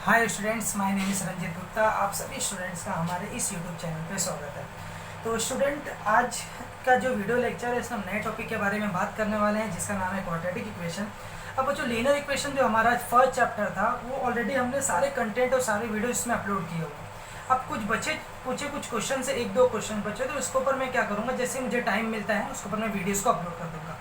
Hi students, my name is Ranjit Gupta. आप सभी students का हमारे इस यूट्यूब चैनल पे स्वागत है। तो स्टूडेंट, आज का जो वीडियो लेक्चर है इसमें हम नए टॉपिक के बारे में बात करने वाले हैं जिसका नाम है क्वाड्रेटिक इक्वेशन। अब जो लीनियर इक्वेशन जो हमारा फर्स्ट चैप्टर था वो ऑलरेडी हमने सारे कंटेंट और सारे वीडियो इसमें अपलोड किए हुए हैं। अब कुछ पूछे कुछ क्वेश्चन से एक दो क्वेश्चन बचे, तो इसके ऊपर मैं क्या करूँगा, जैसे मुझे टाइम मिलता है उसके ऊपर मैं वीडियोज़ को अपलोड कर दूँगा।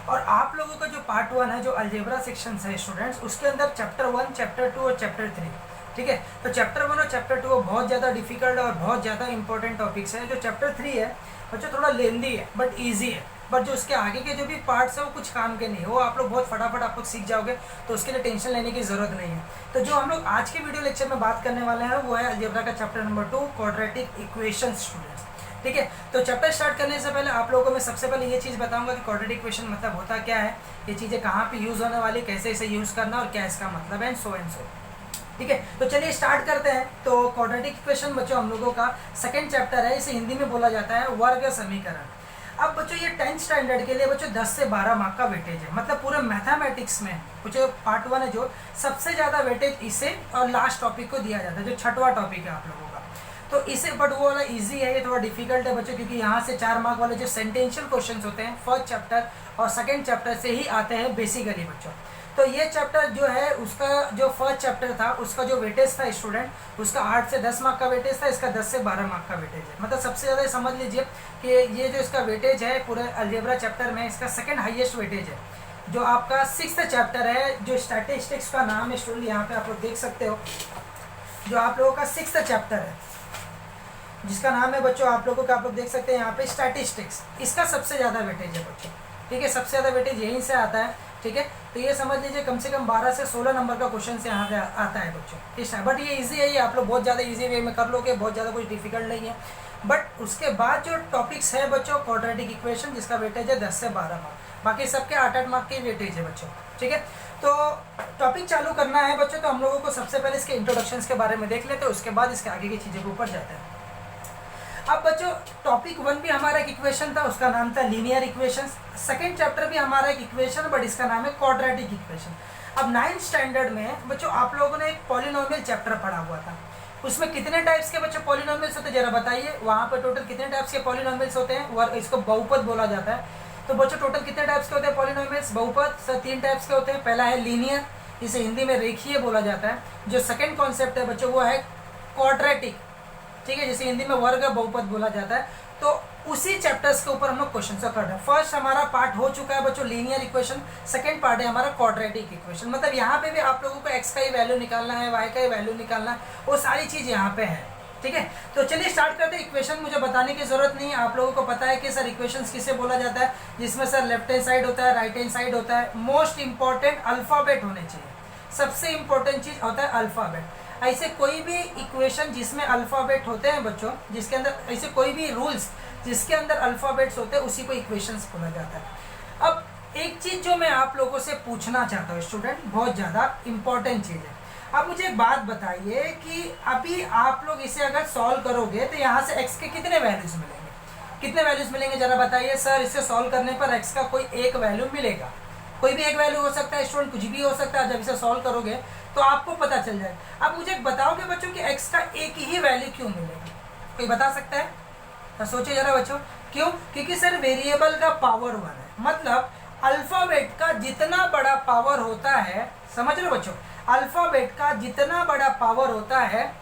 और आप लोगों का जो पार्ट 1 है, जो अलजेब्रा सेक्शन है स्टूडेंट्स, उसके अंदर चैप्टर 1, चैप्टर 2 और चैप्टर 3, ठीक है। तो चैप्टर 1 और चैप्टर 2 बहुत ज़्यादा डिफिकल्ट और बहुत ज़्यादा इंपॉर्टेंट टॉपिक्स है। जो चैप्टर 3 है बच्चों थोड़ा लेंदी है बट ईजी है, बट जो उसके आगे के जो भी पार्ट्स है वो कुछ काम के नहीं है, वो आप लोग बहुत फटाफट आप लोग सीख जाओगे, तो उसके लिए टेंशन लेने की ज़रूरत नहीं है। तो जो हम लोग आज के वीडियो लेक्चर में बात करने वाले हैं वो है अलजेब्रा का chapter number 2, quadratic equations students, ठीक है। तो चैप्टर स्टार्ट करने से पहले आप लोगों को मैं सबसे पहले ये चीज़ बताऊंगा कि क्वाड्रेटिक इक्वेशन मतलब होता क्या है, ये चीज़ें कहाँ पे यूज़ होने वाली, कैसे इसे यूज़ करना और क्या इसका मतलब है, एंड सो, ठीक है। तो चलिए स्टार्ट करते हैं। तो क्वाड्रेटिक इक्वेशन बच्चों हम लोगों का सेकंड चैप्टर है, इसे हिंदी में बोला जाता है वर्ग समीकरण। अब बच्चों ये 10th स्टैंडर्ड के लिए बच्चों 10 से 12 मार्क का वेटेज है, मतलब पूरे मैथमेटिक्स में बच्चों पार्ट 1 है जो सबसे ज़्यादा वेटेज इसे और लास्ट टॉपिक को दिया जाता है, जो छठवां टॉपिक है आप लोगों का। तो इसे बट वो वाला इजी है, ये थोड़ा डिफिकल्ट है बच्चों, क्योंकि यहाँ से 4 मार्क वाले जो सेंटेंशियल क्वेश्चंस होते हैं फर्स्ट चैप्टर और सेकंड चैप्टर से ही आते हैं बेसिकली बच्चों। तो ये चैप्टर जो है उसका जो फर्स्ट चैप्टर था उसका जो वेटेज था स्टूडेंट, उसका 8 से 10 मार्क का वेटेज था, इसका 10 से 12 मार्क का वेटेज है। मतलब सबसे ज़्यादा समझ लीजिए कि ये जो इसका वेटेज है पूरे अलजेब्रा चैप्टर में, इसका सेकंड हाईएस्ट वेटेज है। जो आपका 6th चैप्टर है जो स्टैटिस्टिक्स का नाम है स्टूडेंट, यहाँ पे आप लोग देख सकते हो, जो आप लोगों का 6th चैप्टर है जिसका नाम है बच्चों आप लोगों का, आप लोग देख सकते हैं यहाँ पे स्टैटिस्टिक्स, इसका सबसे ज़्यादा वेटेज है बच्चों, ठीक है। सबसे ज़्यादा वेटेज यहीं से आता है, ठीक है। तो ये समझ लीजिए कम से कम 12 से 16 नंबर का क्वेश्चन से यहाँ पे आता है बच्चों, ठीक है। बट ये इजी है, ये आप लोग बहुत ज़्यादा इजी वे में कर लोगे, बहुत ज़्यादा कुछ डिफिकल्ट नहीं है। बट उसके बाद जो टॉपिक्स है बच्चों क्वाड्रेटिक इक्वेशन, जिसका वेटेज है 10 से 12 मार्क, बाकी सबके 8-8 मार्क के वेटेज है बच्चों, ठीक है। तो टॉपिक चालू करना है बच्चों, तो हम लोगों को सबसे पहले इसके इंट्रोडक्शंस के बारे में देख लेते हैं, उसके बाद इसके आगे की चीज़ों के ऊपर जाते हैं। अब बच्चों टॉपिक 1 भी हमारा एक इक्वेशन था, उसका नाम था लीनियर इक्वेशंस। सेकंड चैप्टर भी हमारा एक इक्वेशन, बट इसका नाम है क्वाड्रेटिक इक्वेशन। अब 9th स्टैंडर्ड में बच्चों आप लोगों ने एक पॉलिनोमियल चैप्टर पढ़ा हुआ था, उसमें कितने टाइप्स के बच्चों पॉलिनोमियल्स होते हैं जरा बताइए, वहाँ पर टोटल कितने टाइप्स के पॉलिनोमियल्स होते हैं, इसको बहुपद बोला जाता है। तो बच्चों टोटल कितने टाइप्स के होते हैं पॉलिनोमियल्स, बहुपद सर 3 टाइप्स के होते हैं। पहला है लीनियर, जिसे हिंदी में रेखीय बोला जाता है। जो सेकेंड कॉन्सेप्ट है बच्चों वो है क्वाड्रेटिक, ठीक है, जिसे हिंदी में वर्ग बहुपद बोला जाता है। तो उसी चैप्टर्स के ऊपर हम लोग क्वेश्चन कर रहे हैं। फर्स्ट हमारा पार्ट हो चुका है बच्चों लीनियर इक्वेशन, सेकंड पार्ट है हमारा क्वाड्रेटिक इक्वेशन। मतलब यहाँ पे भी आप लोगों को एक्स का ही वैल्यू निकालना है, वाई का ही वैल्यू निकालना है, वो सारी चीज़ यहाँ पे है, ठीक है। तो चलिए स्टार्ट करते हैं। इक्वेशन मुझे बताने की जरूरत नहीं है, आप लोगों को पता है कि सर इक्वेशंस किसे बोला जाता है, जिसमें सर लेफ्ट हैंड साइड होता है, राइट हैंड साइड होता है, मोस्ट इंपॉर्टेंट अल्फाबेट होने चाहिए, सबसे इंपॉर्टेंट चीज़ होता है अल्फाबेट। ऐसे कोई भी इक्वेशन जिसमें अल्फाबेट होते हैं बच्चों, जिसके अंदर ऐसे कोई भी रूल्स जिसके अंदर अल्फाबेट्स होते हैं उसी को इक्वेशंस बोला जाता है। अब एक चीज़ जो मैं आप लोगों से पूछना चाहता हूँ स्टूडेंट, बहुत ज़्यादा इंपॉर्टेंट चीज़ है। आप मुझे एक बात बताइए कि अभी आप लोग इसे अगर सॉल्व करोगे तो यहाँ से एक्स के कितने वैल्यूज मिलेंगे, कितने वैल्यूज मिलेंगे जरा बताइए। सर इसे सॉल्व करने पर एक्स का कोई एक वैल्यू मिलेगा, कोई भी एक वैल्यू हो सकता है स्टूडेंट, कुछ भी हो सकता है। जब इसे सॉल्व करोगे तो आपको पता चल जाएगा। अब मुझे बताओगे बच्चों कि एक्स का एक ही वैल्यू क्यों मिलेगी, कोई बता सकता है? तो सोचिए जरा बच्चों, क्यों? क्योंकि सर वेरिएबल का पावर 1 है, मतलब अल्फाबेट का जितना बड़ा पावर होता है, समझ रहे हो बच्चों, अल्फाबेट का जितना बड़ा पावर होता है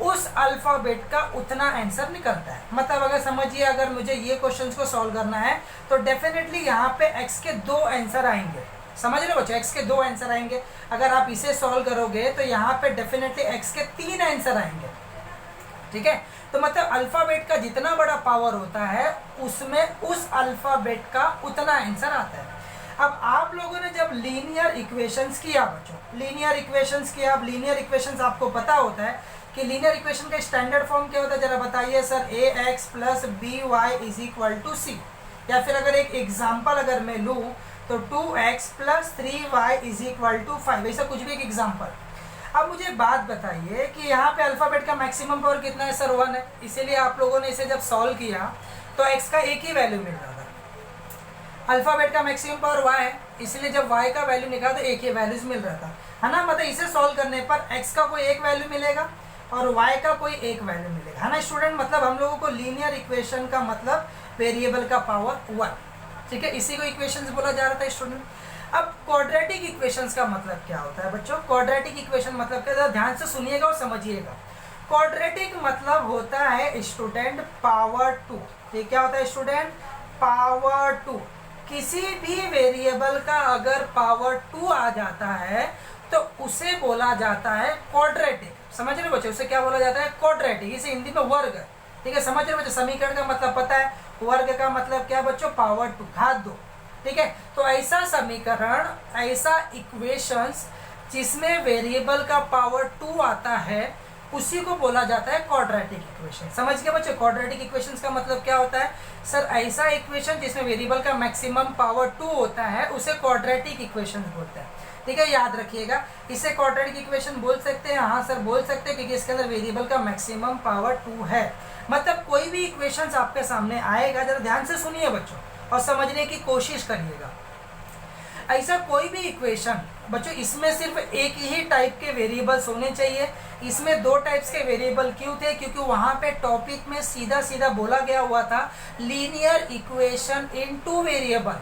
उस अल्फाबेट का उतना आंसर निकलता है। मतलब अगर समझिए अगर मुझे ये क्वेश्चंस को सॉल्व करना है तो डेफिनेटली यहाँ पे एक्स के 2 आंसर आएंगे, समझ रहे हो बच्चों, एक्स के 2 आंसर आएंगे। अगर आप इसे सॉल्व करोगे तो यहाँ पे डेफिनेटली एक्स के 3 आंसर आएंगे, ठीक है। तो मतलब अल्फाबेट का जितना बड़ा पावर होता है उसमें उस अल्फाबेट का उतना आंसर आता है। अब आप लोगों ने जब लीनियर इक्वेशंस किया बच्चों, लीनियर इक्वेशंस किया, अब लीनियर इक्वेशंस आपको पता होता है कि लीनियर इक्वेशन का स्टैंडर्ड फॉर्म क्या होता है, जरा बताइए sir. A X plus B Y is equal to C, या फिर अगर एक एग्जाम्पल अगर मैं लूँ तो 2x plus 3y is equal to 5, ऐसा कुछ भी एक एग्जाम्पल। अब मुझे बात बताइए कि यहाँ पे अल्फाबेट का मैक्सिमम पावर कितना है सर, 1 है। इसीलिए आप लोगों ने इसे जब सॉल्व किया तो x का एक ही वैल्यू मिल रहा था। अल्फाबेट का मैक्सिमम पावर y है, इसलिए जब y का वैल्यू निकाला तो एक ही वैल्यूज मिल रहा था, है ना। मतलब इसे सॉल्व करने पर x का कोई एक वैल्यू मिलेगा और y का कोई एक वैल्यू मिलेगा, है ना स्टूडेंट। मतलब हम लोगों को लीनियर इक्वेशन का मतलब वेरिएबल का पावर 1, ठीक है, इसी को इक्वेशंस बोला जा रहा था स्टूडेंट। अब क्वाड्रेटिक इक्वेशंस का मतलब क्या होता है बच्चों? क्वाड्रेटिक इक्वेशन मतलब क्या, ध्यान से सुनिएगा और समझिएगा। क्वाड्रेटिक मतलब होता है स्टूडेंट पावर 2। ये क्या होता है स्टूडेंट? पावर 2। किसी भी वेरिएबल का अगर पावर 2 आ जाता है तो उसे बोला जाता है क्वाड्रेटिक। समझ रहे बच्चों? उसे क्या बोला जाता है? क्वाड्रेटिक। इसे हिंदी में वर्ग, ठीक है, समझ रहे बच्चों? समीकरण का मतलब पता है, वर्ग का मतलब क्या बच्चों? पावर 2, घात 2, ठीक है। तो ऐसा समीकरण, ऐसा इक्वेशंस जिसमें वेरिएबल का पावर 2 आता है उसी को बोला जाता है क्वाड्रेटिक इक्वेशन। समझ गए बच्चों? क्वाड्रेटिक इक्वेशंस का मतलब क्या होता है? सर ऐसा इक्वेशन जिसमें वेरिएबल का मैक्सिमम पावर 2 होता है उसे क्वाड्रेटिक इक्वेशन बोलते हैं, ठीक है, याद रखिएगा। इसे क्वाड्रेटिक इक्वेशन बोल सकते हैं, हाँ सर बोल सकते हैं, क्योंकि इसके अंदर वेरिएबल का मैक्सिमम पावर 2 है। मतलब कोई भी इक्वेशन आपके सामने आएगा, जरा ध्यान से सुनिए बच्चों और समझने की कोशिश करिएगा। ऐसा कोई भी इक्वेशन बच्चों, इसमें सिर्फ एक ही टाइप के वेरिएबल्स होने चाहिए। इसमें दो टाइप्स के वेरिएबल क्यों थे? क्योंकि वहां पे टॉपिक में सीधा सीधा बोला गया हुआ था लीनियर इक्वेशन इन 2 वेरिएबल,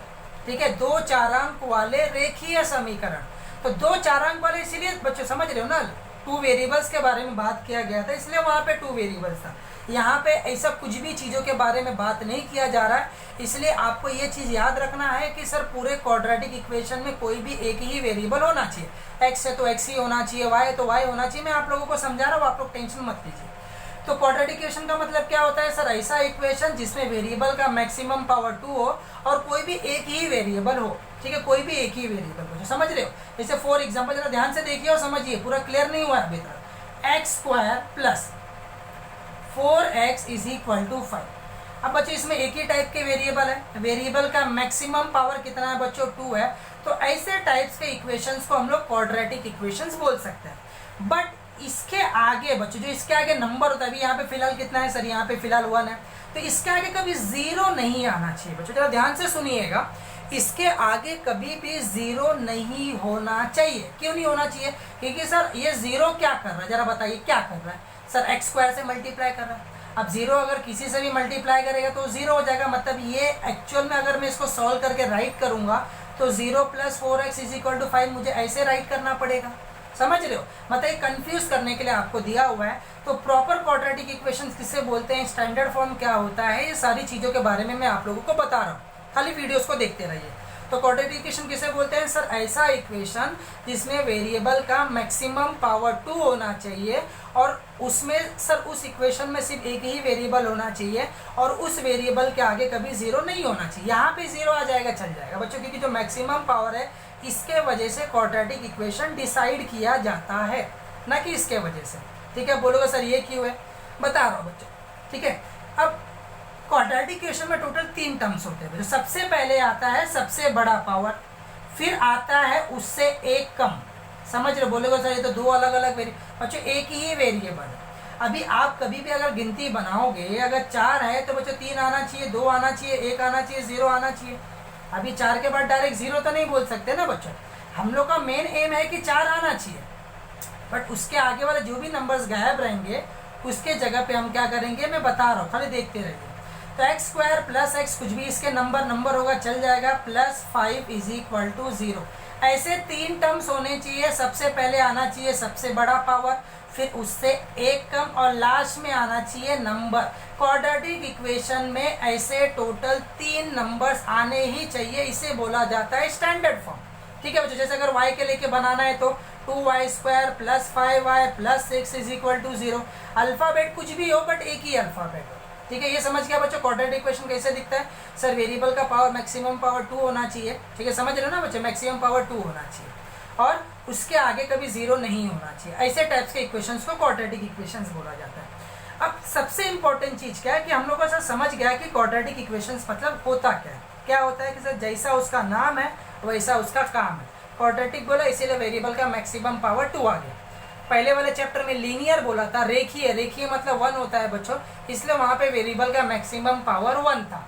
ठीक है, 2 चारांक वाले रेखीय समीकरण। तो 2 चारांक वाले, इसीलिए बच्चों समझ रहे हो ना, 2 वेरिएबल्स के बारे में बात किया गया था, इसलिए वहां पे 2 वेरिएबल्स था। यहाँ पे ऐसा कुछ भी चीज़ों के बारे में बात नहीं किया जा रहा है, इसलिए आपको ये चीज़ याद रखना है कि सर पूरे क्वाड्रेटिक इक्वेशन में कोई भी एक ही वेरिएबल होना चाहिए। एक्स है तो एक्स ही होना चाहिए, वाई है तो वाई होना चाहिए। मैं आप लोगों को समझा रहा हूँ, आप लोग टेंशन मत लीजिए। तो क्वाड्रेटिक इक्वेशन का मतलब क्या होता है? सर ऐसा इक्वेशन जिसमें वेरिएबल का मैक्सिमम पावर 2 हो और कोई भी एक ही वेरिएबल हो, ठीक है, कोई भी एक ही वेरिएबल हो। समझ रहे हो? जैसे फॉर एग्जाम्पल, जरा ध्यान से देखिए और समझिए, पूरा क्लियर नहीं हुआ अभी तक। X square plus 4x is equal to 5। अब बच्चों इसमें एक ही टाइप के वेरिएबल है, वेरिएबल का मैक्सिमम पावर कितना है बच्चों? 2 है। तो ऐसे टाइप्स के इक्वेशंस को हम लोग क्वाड्रेटिक इक्वेशंस बोल सकते हैं। बट इसके आगे बच्चों, जो इसके आगे नंबर होता है, अभी यहाँ पे फिलहाल कितना है सर? यहाँ पे फिलहाल 1 है, तो इसके आगे कभी 0 नहीं आना चाहिए बच्चों। जरा ध्यान से सुनिएगा, इसके आगे कभी भी 0 नहीं होना चाहिए। क्यों नहीं होना चाहिए? क्योंकि सर ये 0 क्या कर रहा है, जरा बताइए क्या कर रहा है? सर एक्स स्क्वायर से मल्टीप्लाई कर रहा है। अब 0 अगर किसी से भी मल्टीप्लाई करेगा तो 0 हो जाएगा। मतलब ये एक्चुअल में अगर मैं इसको सॉल्व करके राइट करूंगा तो 0 + 4x इज इक्वल टू 5 मुझे ऐसे राइट करना पड़ेगा। समझ रहे हो? मतलब कंफ्यूज करने के लिए आपको दिया हुआ है। तो प्रॉपर क्वाड्रेटिक इक्वेशन किसे बोलते हैं, स्टैंडर्ड फॉर्म क्या होता है, ये सारी चीज़ों के बारे में मैं आप लोगों को बता रहा हूँ, खाली वीडियोज़ को देखते रहिए। तो क्वाड्रेटिक इक्वेशन किसे बोलते हैं? सर ऐसा इक्वेशन जिसमें वेरिएबल का मैक्सिमम पावर 2 होना चाहिए और उसमें सर उस इक्वेशन में सिर्फ एक ही वेरिएबल होना चाहिए और उस वेरिएबल के आगे कभी 0 नहीं होना चाहिए। यहाँ पे 0 आ जाएगा चल जाएगा बच्चों, क्योंकि जो मैक्सिमम पावर है इसके वजह से क्वाड्रेटिक इक्वेशन डिसाइड किया जाता है, ना कि इसके वजह से। ठीक है, बोलोगे सर ये क्यों है? बता रहा हूँ बच्चों, ठीक है। अब क्वाड्रेटिक इक्वेशन में टोटल 3 टर्म्स होते हैं। सबसे पहले आता है सबसे बड़ा पावर, फिर आता है उससे एक कम। समझ रहे? बोलेगा सर ये तो 2 अलग अलग बच्चों एक ही वेरिएबल है। अभी आप कभी भी अगर गिनती बनाओगे, अगर 4 है तो बच्चों 3 आना चाहिए, 2 आना चाहिए, 1 आना चाहिए, 0 आना चाहिए। अभी 4 के बाद डायरेक्ट 0 तो नहीं बोल सकते ना बच्चों। हम लोग का मेन एम है कि 4 आना चाहिए, बट उसके आगे वाले जो भी नंबर्स गायब रहेंगे उसके जगह पे हम क्या करेंगे मैं बता रहा हूँ, खाली देखते रहिए। तो एक्स स्क्वायर प्लस एक्स कुछ भी इसके नंबर होगा चल जाएगा, प्लस 5 इज इक्वल टू 0। ऐसे 3 टर्म्स होने चाहिए। सबसे पहले आना चाहिए सबसे बड़ा पावर, फिर उससे एक कम और लास्ट में आना चाहिए नंबर। क्वाड्रेटिक इक्वेशन में ऐसे टोटल 3 नंबर्स आने ही चाहिए, इसे बोला जाता है स्टैंडर्ड फॉर्म। ठीक है बच्चों, जैसे अगर y के लेके बनाना है तो 2y² plus 5y plus 6 is equal to 0। Alphabet कुछ भी हो बट एक ही अल्फाबेट हो। ठीक है, ये समझ गया बच्चों क्वाड्रेटिक इक्वेशन कैसे दिखता है? सर वेरिएबल का पावर मैक्सिमम पावर 2 होना चाहिए। ठीक है, समझ रहे हो ना बच्चों, मैक्सिमम पावर 2 होना चाहिए और उसके आगे कभी 0 नहीं होना चाहिए। ऐसे टाइप्स के इक्वेशंस को क्वाड्रेटिक इक्वेशंस बोला जाता है। अब सबसे इंपॉर्टेंट चीज़ क्या है कि हम लोग को सर समझ गया कि क्वाड्रेटिक इक्वेशंस मतलब होता क्या है। क्या होता है कि सर जैसा उसका नाम है वैसा उसका काम है। क्वाड्रेटिक बोला इसीलिए वेरिएबल का मैक्सिमम पावर 2 आ गया। पहले वाले चैप्टर में लीनियर बोला था, रेखीय, रेखीय मतलब 1 होता है बच्चों, इसलिए वहाँ पे वेरिएबल का मैक्सिमम पावर 1 था।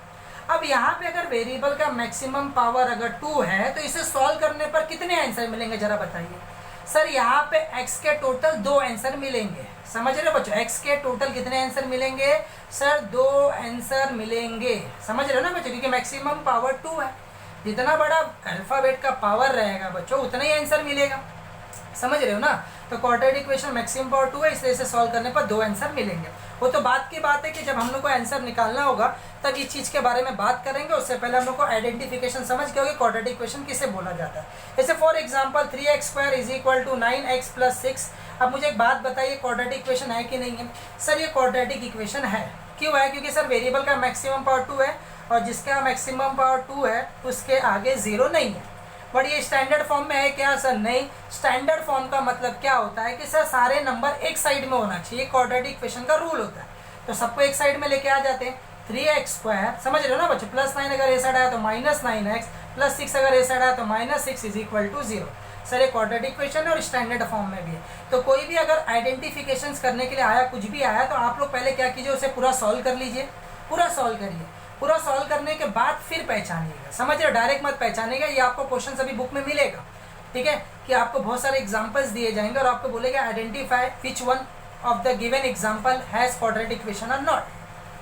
अब यहाँ पे अगर वेरिएबल का मैक्सिमम पावर अगर 2 है तो इसे सॉल्व करने पर कितने आंसर मिलेंगे जरा बताइए। सर यहाँ पे x के टोटल 2 आंसर मिलेंगे। समझ रहे हो बच्चों, x के टोटल कितने आंसर मिलेंगे सर? 2 आंसर मिलेंगे। समझ रहे हो ना बच्चों, क्योंकि मैक्सिमम पावर 2 है। जितना बड़ा अल्फाबेट का पावर रहेगा बच्चों उतना ही आंसर मिलेगा। समझ रहे हो ना। तो क्वाड्रेटिक इक्वेशन मैक्सिमम पावर 2 है, इसलिए इसे सॉल्व करने पर 2 आंसर मिलेंगे। वो तो बात की बात है कि जब हम लोग को आंसर निकालना होगा तब इस चीज़ के बारे में बात करेंगे। उससे पहले हम लोग को आइडेंटिफिकेशन समझ के होगी क्वाड्रेटिक इक्वेशन किसे बोला जाता है। जैसे फॉर एग्जांपल 3x² = 9x + 6। अब मुझे एक बात बताइए, क्वाड्रेटिक इक्वेशन है कि नहीं है? सर ये क्वाड्रेटिक इक्वेशन है। क्यों है? क्योंकि सर वेरिएबल का मैक्सिमम पावर 2 है और जिसका मैक्सिमम पावर 2 है उसके आगे 0 नहीं है। बट ये स्टैंडर्ड फॉर्म में है क्या सर? नहीं। स्टैंडर्ड फॉर्म का मतलब क्या होता है कि सर सारे नंबर एक साइड में होना चाहिए। क्वाड्रेटिक इक्वेशन का रूल होता है। तो सबको एक साइड में लेके आ जाते हैं। 3x², समझ रहे हो ना बच्चों, +9 अगर ए साइड आया तो -9x, +6 अगर ए साइड आया तो -6 = 0। सर ये क्वाड्रेटिक इक्वेशन है और स्टैंडर्ड फॉर्म में भी है। तो कोई भी अगर आइडेंटिफिकेशन करने के लिए आया, कुछ भी आया, तो आप लोग पहले क्या कीजिए, उसे पूरा सॉल्व कर लीजिए। पूरा सॉल्व करिए। पूरा सॉल्व करने के बाद फिर पहचानिएगा। समझ रहे हो, डायरेक्ट मत पहचानिएगा। ये आपको क्वेश्चन अभी बुक में मिलेगा, ठीक है, कि आपको बहुत सारे एग्जांपल्स दिए जाएंगे और आपको बोलेगा identify which one of the given example has quadratic equation और नॉट,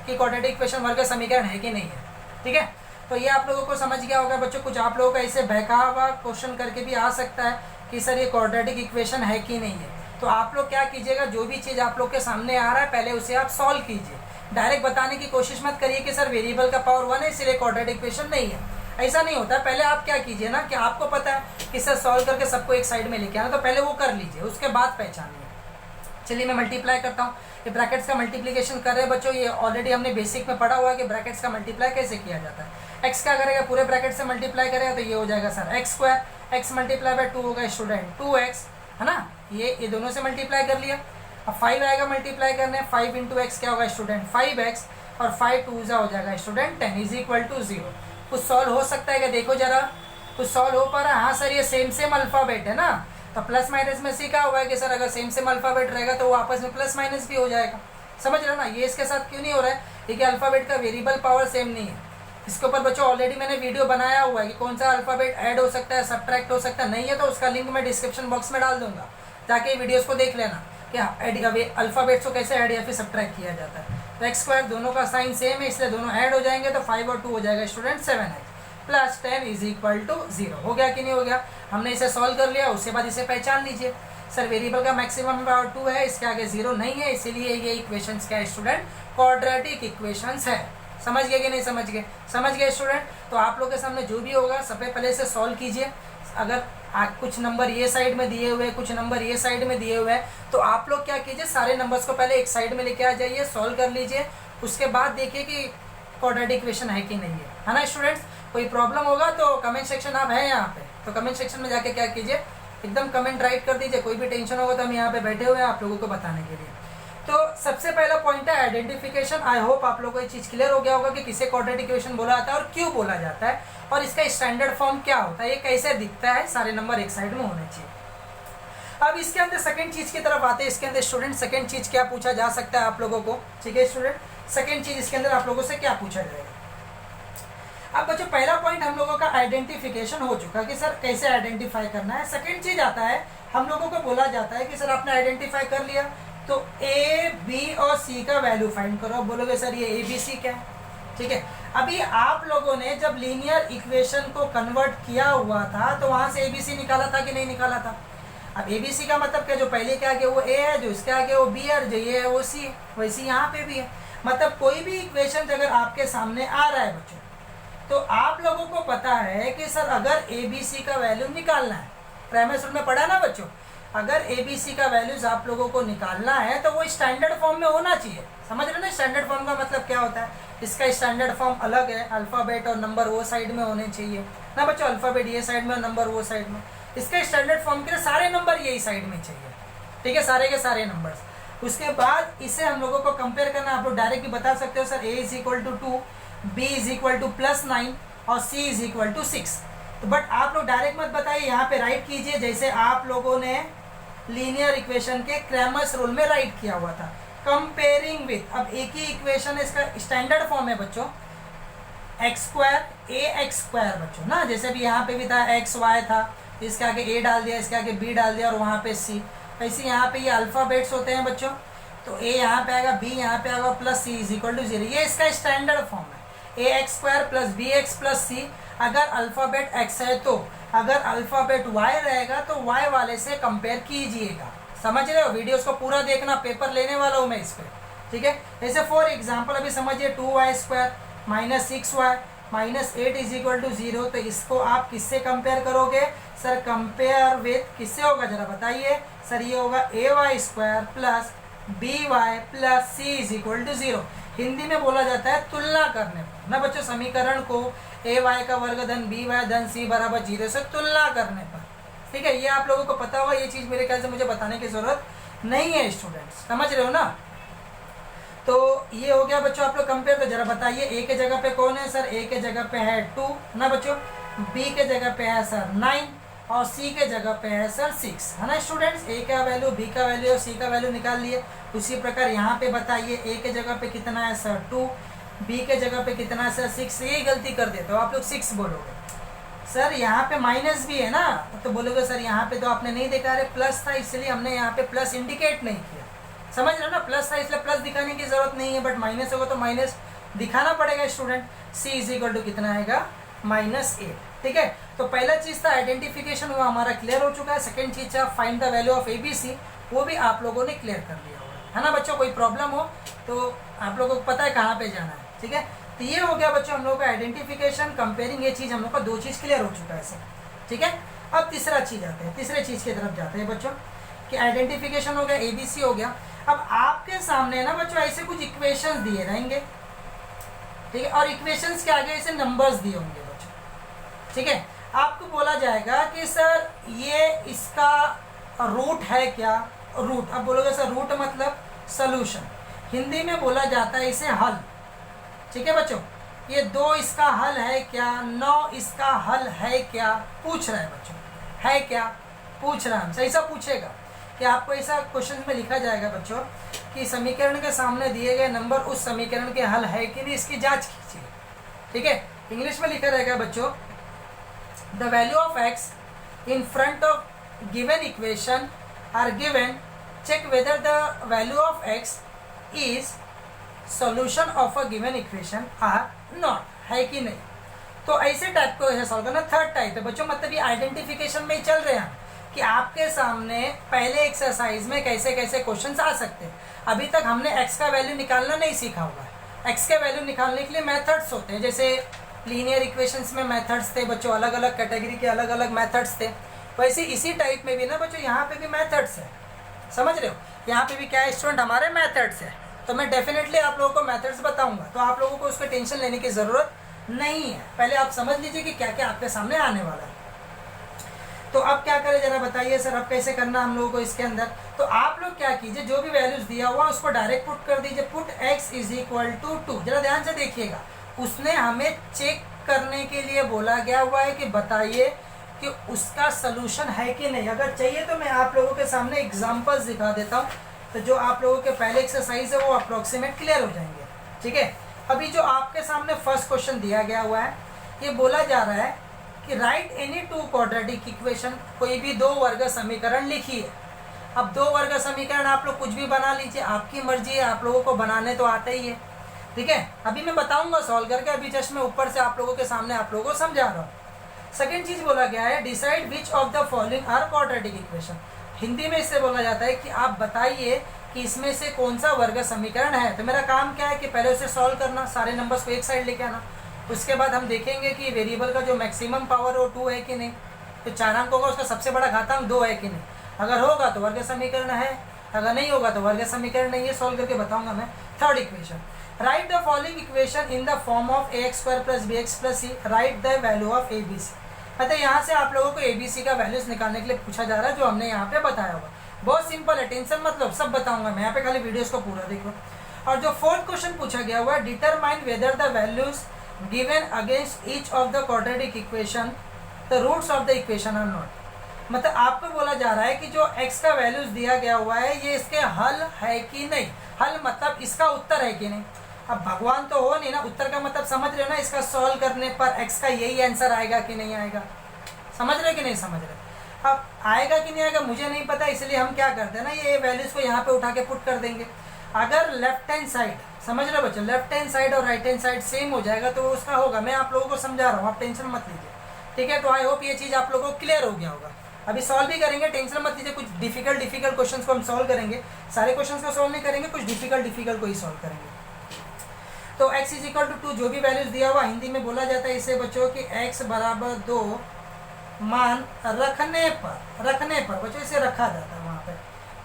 कि क्वाड्रेटिक इक्वेशन वर्ग का समीकरण है कि नहीं है। ठीक है, तो ये आप लोगों को समझ गया होगा बच्चों। कुछ आप लोगों का ऐसे बहका हुआ क्वेश्चन करके भी आ सकता है कि सर ये क्वाड्रेटिक इक्वेशन है कि नहीं है। तो आप लोग क्या कीजिएगा, जो भी चीज़ आप लोग के सामने आ रहा है पहले उसे आप सॉल्व कीजिए। डायरेक्ट बताने की कोशिश मत करिए कि सर वेरिएबल का पावर 1 है इसलिए क्वाड्रेटिक इक्वेशन नहीं है। ऐसा नहीं होता। पहले आप क्या कीजिए ना, कि आपको पता है कि सर सॉल्व करके सबको एक साइड में लेके आना, तो पहले वो कर लीजिए, उसके बाद पहचानिए। चलिए मैं मल्टीप्लाई करता हूँ। ये ब्रैकेट्स का मल्टीप्लिकेशन कर रहे हैं बच्चों, ये ऑलरेडी हमने बेसिक में पढ़ा हुआ है कि ब्रैकेट्स का मल्टीप्लाई कैसे किया जाता है। एक्स क्या करेगा, पूरे ब्रैकेट से मल्टीप्लाई करेगा तो ये हो जाएगा sir x², x multiply by 2 होगा स्टूडेंट 2x, है ना। ये दोनों से मल्टीप्लाई कर लिया। अब 5 आएगा मल्टीप्लाई करने, 5 × x क्या होगा स्टूडेंट 5x, और 5 2 हो जाएगा स्टूडेंट 10 = 0। कुछ सॉल्व हो सकता है क्या, देखो जरा, कुछ सॉल्व हो पा रहा है? हाँ सर ये सेम अल्फाबेट है ना, तो प्लस माइनस में सीखा हुआ है कि सर अगर सेम अल्फाबेट रहेगा तो वो आपस में प्लस माइनस भी हो जाएगा। समझ रहे हो ना। ये इसके साथ क्यों नहीं हो रहा है, क्योंकि अल्फाबेट का वेरिएबल पावर सेम नहीं है। इसके ऊपर बच्चों ऑलरेडी मैंने वीडियो बनाया हुआ है कि कौन सा अल्फाबेट ऐड हो सकता है, सब्ट्रैक्ट हो सकता है। नहीं है तो उसका लिंक मैं डिस्क्रिप्शन बॉक्स में डाल दूंगा, जाके वीडियोस को देख लेना कि अल्फाबेट्स को कैसे ऐड या फिर सब्ट्रैक्ट किया जाता है। तो x² दोनों का साइन सेम है इसलिए दोनों ऐड हो जाएंगे, तो 5 और 2 हो जाएगा स्टूडेंट 7x प्लस 10 = 0। हो गया कि नहीं हो गया? हमने इसे सॉल्व कर लिया। उसके बाद इसे पहचान लीजिए, सर वेरिएबल का मैक्सिमम पावर 2 है, इसके आगे 0 नहीं है, इसीलिए ये इक्वेशंस क्या है स्टूडेंट, क्वाड्रेटिक इक्वेशंस है। समझ गए कि नहीं समझ गए? समझ गए स्टूडेंट। तो आप लोग के सामने जो भी होगा सबसे पहले इसे सॉल्व कीजिए। अगर कुछ नंबर ये साइड में दिए हुए, कुछ नंबर ये साइड में दिए हुए हैं, तो आप लोग क्या कीजिए, सारे नंबर्स को पहले एक साइड में लेके आ जाइए, सॉल्व कर लीजिए। उसके बाद देखिए कि क्वाड्रेटिक इक्वेशन है कि नहीं है ना स्टूडेंट्स। कोई प्रॉब्लम होगा तो कमेंट सेक्शन आप है यहाँ पे, तो कमेंट सेक्शन में जाके क्या कीजिए, एकदम कमेंट राइट कर दीजिए। कोई भी टेंशन होगा तो हम यहाँ पे बैठे हुए हैं आप लोगों को बताने के लिए। तो सबसे पहला पॉइंट है आइडेंटिफिकेशन। आई होप आप लोगों को ये चीज़ क्लियर हो गया होगा कि किसे क्वाड्रेटिक इक्वेशन बोला जाता है और क्यों बोला जाता है, और इसका स्टैंडर्ड फॉर्म क्या होता है, ये कैसे दिखता है, सारे नंबर एक साइड में होने चाहिए। अब इसके अंदर सेकंड चीज़ की तरफ आते हैं। इसके अंदर स्टूडेंट सेकंड चीज़ क्या पूछा जा सकता है आप लोगों को, ठीक है स्टूडेंट। सेकंड चीज़ इसके अंदर आप लोगों से क्या पूछा जाएगा। अब बच्चों पहला पॉइंट हम लोगों का आइडेंटिफिकेशन हो चुका कि सर कैसे आइडेंटिफाई करना है। सेकंड चीज़ आता है, हम लोगों को बोला जाता है कि सर आपने आइडेंटिफाई कर लिया तो A, B और C का वैल्यू फाइंड करो। अब बोलोगे सर ये ABC क्या है, ठीक है। अभी आप लोगों ने जब लीनियर इक्वेशन को कन्वर्ट किया हुआ था तो वहाँ से ABC निकाला था कि नहीं निकाला था। अब ABC का मतलब क्या, जो पहले के आगे वो A है, जो इसके आगे वो B है, जो ये है वो C है, वैसे यहाँ पे भी है। मतलब कोई भी इक्वेशन अगर आपके सामने आ रहा है बच्चों, तो आप लोगों को पता है कि सर अगर ABC का वैल्यू निकालना है, प्राइमरी स्कूल में पढ़ा ना बच्चों, अगर ABC का वैल्यूज आप लोगों को निकालना है तो वो स्टैंडर्ड फॉर्म में होना चाहिए। समझ रहे हो ना, स्टैंडर्ड फॉर्म का मतलब क्या होता है। इसका स्टैंडर्ड फॉर्म अलग है, अल्फ़ाबेट और नंबर वो साइड में होने चाहिए ना बच्चों, अल्फ़ाबेट ये साइड में और नंबर वो साइड में। इसका स्टैंडर्ड फॉर्म के लिए सारे नंबर यही साइड में चाहिए, ठीक है, सारे के सारे नंबर्स। उसके बाद इसे हम लोगों को कंपेयर करना, आप लोग डायरेक्ट भी बता सकते हो सर A = 2, B = +9 और C = 6। तो बट आप लोग डायरेक्ट मत बताइए, यहाँ पे राइट कीजिए जैसे आप लोगों ने लीनियर इक्वेशन के क्रैमर्स रूल में राइट किया हुआ था, कंपेयरिंग विथ। अब एक ही इक्वेशन, इसका स्टैंडर्ड फॉर्म है बच्चों, एक्स स्क्वायर ए एक्स स्क्वायर बच्चों ना, जैसे भी यहाँ पे भी था एक्स वाई था, तो इसके आगे ए डाल दिया, इसके आगे बी डाल दिया और वहाँ पे सी। ऐसे यहाँ पे ये अल्फ़ाबेट्स होते हैं बच्चों, तो ए यहाँ पे आएगा, बी यहाँ पे आएगा, plus C is equal to 0। ये इसका स्टैंडर्ड फॉर्म है, A X square plus B X plus C. अगर अल्फ़ाबेट एक्स है तो, अगर अल्फ़ाबेट वाई रहेगा तो वाई वाले से कंपेयर कीजिएगा। समझ रहे हो? वीडियोस को पूरा देखना, पेपर लेने वाला हूँ मैं इस पर, ठीक है। जैसे फॉर एग्जाम्पल अभी समझिए 2y square minus 6y minus 8 is equal to 0, तो इसको आप किससे कंपेयर करोगे सर? कंपेयर विथ किससे होगा जरा बताइए सर? ये होगा ay square plus by plus C is equal to 0। Hindi में बोला जाता है तुलना करने पर ना बच्चों, समीकरण को ay का वर्ग धन by धन c बराबर 0 से तुलना करने पर, ठीक है। ये आप लोगों को पता होगा, ये चीज़ मेरे ख्याल से मुझे बताने की जरूरत नहीं है स्टूडेंट्स, समझ रहे हो ना? तो ये हो गया बच्चों आप लोग कंपेयर। तो जरा बताइए ए के जगह पे कौन है सर? ए के जगह पे है 2 ना बच्चों, बी के जगह पे है सर 9 और सी के जगह पे है सर 6, है ना स्टूडेंट्स? ए का वैल्यू, बी का वैल्यू और सी का वैल्यू निकाल लिए। उसी प्रकार यहाँ पे बताइए ए के जगह पे कितना है सर 2, बी के जगह पे कितना है सर 6। ये गलती कर देते हो आप लोग, 6 बोलोगे सर, यहाँ पे माइनस भी है ना, तो बोलोगे सर यहाँ पे तो आपने नहीं देखा, अरे प्लस था इसलिए हमने यहाँ पे प्लस इंडिकेट नहीं किया। समझ रहे हो ना? प्लस था इसलिए प्लस दिखाने की जरूरत नहीं है, बट माइनस होगा तो माइनस दिखाना पड़ेगा student. C is equal to कितना आएगा? -8, ठीक है। तो पहला चीज था आइडेंटिफिकेशन, वो हमारा क्लियर हो चुका है। सेकंड चीज था find the value of ABC, वो भी आप लोगों ने क्लियर कर लिया होगा, है ना बच्चों? कोई प्रॉब्लम हो तो आप लोगों को पता है कहाँ पे जाना है, ठीक है। तो ये हो गया बच्चों हम लोग का आइडेंटिफिकेशन, कंपेयरिंग, ये चीज़ हम लोग का 2 चीज़ क्लियर हो चुका है सर, ठीक है। अब तीसरा चीज़ आते हैं, तीसरे चीज़ की तरफ जाते हैं बच्चों कि आइडेंटिफिकेशन हो गया, ABC हो गया। अब आपके सामने ना बच्चों ऐसे कुछ इक्वेशंस दिए रहेंगे, ठीक है, और इक्वेशंस के आगे ऐसे नंबर्स दिए होंगे बच्चों, ठीक है। आपको बोला जाएगा कि सर ये इसका रूट है क्या? रूट, अब बोलोगे सर रूट मतलब सॉल्यूशन, हिंदी में बोला जाता है इसे हल, ठीक है बच्चों। ये 2 इसका हल है क्या? 9 इसका हल है क्या? पूछ रहा है बच्चों, है क्या पूछ रहा है हमसे, ऐसा पूछेगा कि आपको ऐसा क्वेश्चन में लिखा जाएगा बच्चों कि समीकरण के सामने दिए गए नंबर उस समीकरण के हल है कि नहीं, इसकी जांच कीजिए, ठीक है। इंग्लिश में लिखा रहेगा बच्चों the value of x in front of given equation are given, check whether the value of x is solution of a given equation or not, है कि नहीं। तो ऐसे टाइप को है सॉल्व करना। थर्ड टाइप है बच्चों, मतलब ये आइडेंटिफिकेशन में ही चल रहे हैं कि आपके सामने पहले एक्सरसाइज में कैसे कैसे क्वेश्चंस आ सकते हैं। अभी तक हमने x का वैल्यू निकालना नहीं सीखा हुआ है। x के वैल्यू निकालने के लिए मेथड्स होते हैं, जैसे लीनियर इक्वेशंस में मेथड्स थे बच्चों, अलग अलग कैटेगरी के अलग अलग मेथड्स थे। वैसे इसी टाइप में भी ना बच्चों यहाँ पे भी मेथड्स है, समझ रहे हो? यहाँ पे भी क्या है स्टूडेंट, हमारे मेथड्स है। तो मैं डेफिनेटली आप लोगों को मेथड्स बताऊंगा, तो आप लोगों को उसका टेंशन लेने की ज़रूरत नहीं है। पहले आप समझ लीजिए कि क्या क्या आपके सामने आने वाला है। तो अब क्या करें जरा बताइए सर, अब कैसे करना हम लोगों को इसके अंदर? तो आप लोग क्या कीजिए, जो भी वैल्यूज दिया हुआ उसको डायरेक्ट पुट कर दीजिए। Put x is equal to 2, जरा ध्यान से देखिएगा, उसने हमें चेक करने के लिए बोला गया हुआ है कि बताइए कि उसका सोल्यूशन है कि नहीं। अगर चाहिए तो मैं आप लोगों के सामने एग्जांपल्स दिखा देता हूँ, तो जो आप लोगों के पहले एक्सरसाइज है वो अप्रोक्सीमेट क्लियर हो जाएंगे, ठीक है। अभी जो आपके सामने फर्स्ट क्वेश्चन दिया गया हुआ है, ये बोला जा रहा है कि राइट एनी 2 क्वाड्रेटिक इक्वेशन, कोई भी 2 वर्ग समीकरण लिखिए। अब 2 वर्ग समीकरण आप लोग कुछ भी बना लीजिए, आपकी मर्जी है, आप लोगों को बनाने तो आता ही है, ठीक है। अभी मैं बताऊंगा सॉल्व करके, अभी जस्ट मैं ऊपर से आप लोगों के सामने आप लोगों को समझा रहा हूँ। सेकेंड चीज बोला गया है decide which of the following are quadratic equation. Hindi में इससे बोला जाता है कि आप बताइए कि इसमें से कौन सा वर्ग समीकरण है। तो मेरा काम क्या है कि पहले उसे सॉल्व करना, सारे नंबर्स को एक साइड लेके आना। उसके बाद हम देखेंगे कि वेरिएबल का जो मैक्सिमम पावर हो 2 है कि नहीं, तो 4 अंक होगा, उसका सबसे बड़ा घातांक 2 है कि नहीं। अगर होगा तो वर्ग समीकरण है, अगर नहीं होगा तो वर्ग समीकरण नहीं है। सॉल्व करके बताऊंगा मैं। Third equation, right the following equation in the form of ax² + bx + c, right the value of ABC। मतलब यहाँ से आप लोगों को ABC का वैल्यूज निकालने के लिए पूछा जा रहा है, जो हमने यहाँ पे बताया होगा। बहुत सिंपल है, टेंशन मतलब सब बताऊंगा मैं, यहाँ पे खाली वीडियोस को पूरा देखो। और जो फोर्थ क्वेश्चन पूछा गया हुआ है, determine whether the values given against each of the quadratic equation the roots of the equation or not. मतलब आपको बोला जा रहा है कि जो x का वैल्यूज दिया गया हुआ है ये इसके हल है कि नहीं। हल मतलब इसका उत्तर है कि नहीं। अब भगवान तो हो नहीं ना, उत्तर का मतलब समझ रहे हो ना, इसका सॉल्व करने पर x का यही आंसर आएगा कि नहीं आएगा, समझ रहे कि नहीं समझ रहे। अब आएगा कि नहीं आएगा मुझे नहीं पता, इसलिए हम क्या करते हैं ना, ये वैल्यूज़ को यहाँ पे उठा के पुट कर देंगे। अगर लेफ्ट हैंड साइड, समझ रहे हो बच्चों, लेफ्ट हैंड साइड और राइट हैंड साइड सेम हो जाएगा तो उसका होगा, मैं आप लोगों को समझा रहा हूँ, आप टेंशन मत लीजिए, ठीक है। तो आई होप ये चीज़ आप लोगों को क्लियर हो गया होगा। अभी सॉल्व भी करेंगे, टेंशन मत लीजिए, कुछ डिफिकल्ट क्वेश्चंस को हम सॉल्व करेंगे, सारे क्वेश्चंस को सॉल्व नहीं करेंगे, कुछ डिफिकल्ट को ही सॉल्व करेंगे। तो x इज इक्वल टू 2 जो भी वैल्यूज दिया हुआ हिंदी में बोला जाता है इसे बच्चों कि x बराबर 2 मान रखने पर बच्चों इसे रखा जाता है वहाँ पे।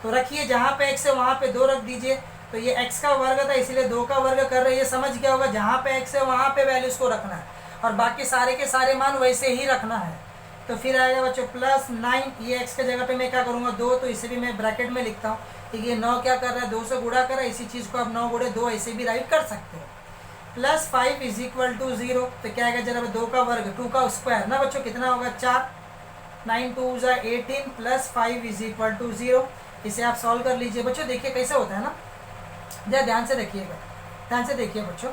तो रखिए, जहाँ पे x है वहाँ पे 2 रख दीजिए। तो ये x का वर्ग था इसलिए 2 का वर्ग कर रहे हैं, ये समझ गया होगा। जहाँ पे x है वहाँ पे वैल्यूज को रखना है और बाकी सारे के सारे मान वैसे ही रखना है। तो फिर आएगा बच्चों +9, ये x के जगह पे मैं क्या करूँगा 2, तो इसे भी मैं ब्रैकेट में लिखता हूँ। ठीक है, 9 क्या कर रहा है 2 से गुणा कर रहा है, इसी चीज़ को आप 9 गुणे 2 ऐसे भी राइट कर सकते हो। +5 इज इक्वल टू 0, तो क्या आएगा जरा 2 का वर्ग 2 का स्क्वायर ना बच्चों कितना होगा 4, 9 2 18 +5 इज इक्वल टू 0। इसे आप सॉल्व कर लीजिए बच्चों, देखिए कैसे होता है ना, जरा ध्यान से देखिएगा, ध्यान से देखिए बच्चों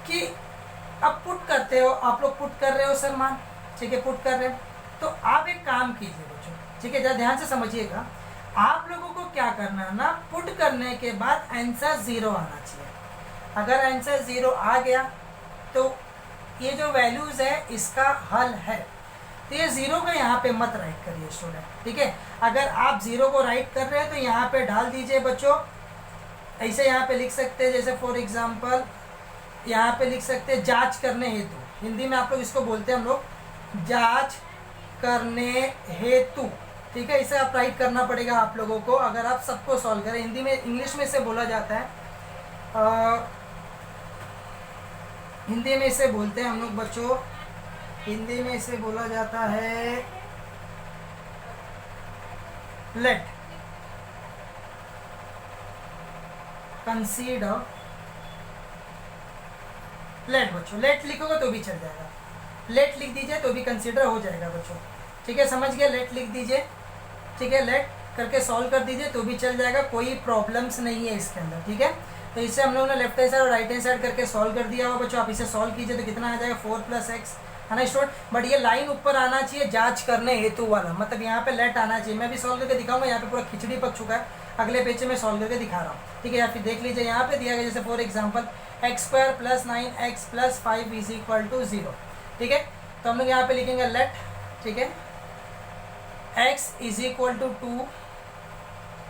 कि अब पुट करते हो, आप लोग पुट कर रहे हो सर मान, ठीक है पुट कर रहे हो। तो आप एक काम कीजिए बच्चों, ठीक है, जरा ध्यान से समझिएगा। आप लोगों को क्या करना है ना, पुट करने के बाद आंसर 0 आना चाहिए। अगर आंसर 0 आ गया तो ये जो वैल्यूज है इसका हल है। तो ये 0 को यहाँ पे मत राइट करिए स्टूडेंट, ठीक है। अगर आप 0 को राइट कर रहे हैं तो यहाँ पे डाल दीजिए बच्चों, ऐसे यहाँ पे लिख सकते हैं, जैसे फॉर एग्जांपल यहाँ पे लिख सकते हैं जांच करने हेतु, हिंदी में आप लोग इसको बोलते हैं हम लोग जांच करने हेतु, ठीक है। इसे आप राइट करना पड़ेगा आप लोगों को अगर आप सबको सॉल्व करें। हिंदी में, इंग्लिश में इसे बोला जाता है हिंदी में इसे बोलते हैं हम लोग बच्चों, हिंदी में इसे बोला जाता है लेट, कंसीडर लेट बच्चों, लेट लिखोगे तो भी चल जाएगा, लेट लिख दीजिए तो भी कंसीडर हो जाएगा बच्चों, ठीक है, समझ गया। लेट लिख दीजिए, ठीक है, लेट करके सॉल्व कर दीजिए तो भी चल जाएगा, कोई प्रॉब्लम्स नहीं है इसके अंदर, ठीक है। तो इसे हम लोगों ने लेफ्ट हैंड साइड और राइट हैंड साइड करके सॉल्व कर दिया हुआ बच्चों। आप इसे सॉल्व कीजिए तो कितना आ जाएगा 4 + x, है ना स्टूडेंट। बट ये लाइन ऊपर आना चाहिए जांच करने हेतु वाला, मतलब यहाँ पे लेट आना चाहिए। मैं भी सॉल्व करके दिखाऊंगा, यहाँ पे पूरा खिचड़ी पक चुका है, अगले पेज में सॉल्व करके दिखा रहा हूँ, ठीक है। या फिर देख लीजिए यहाँ पे दिया गया जैसे for example x² + 9x + 5 is equal to 0, ठीक है। तो हम लोग यहाँ पे लिखेंगे लेट, ठीक है, x is equal to 2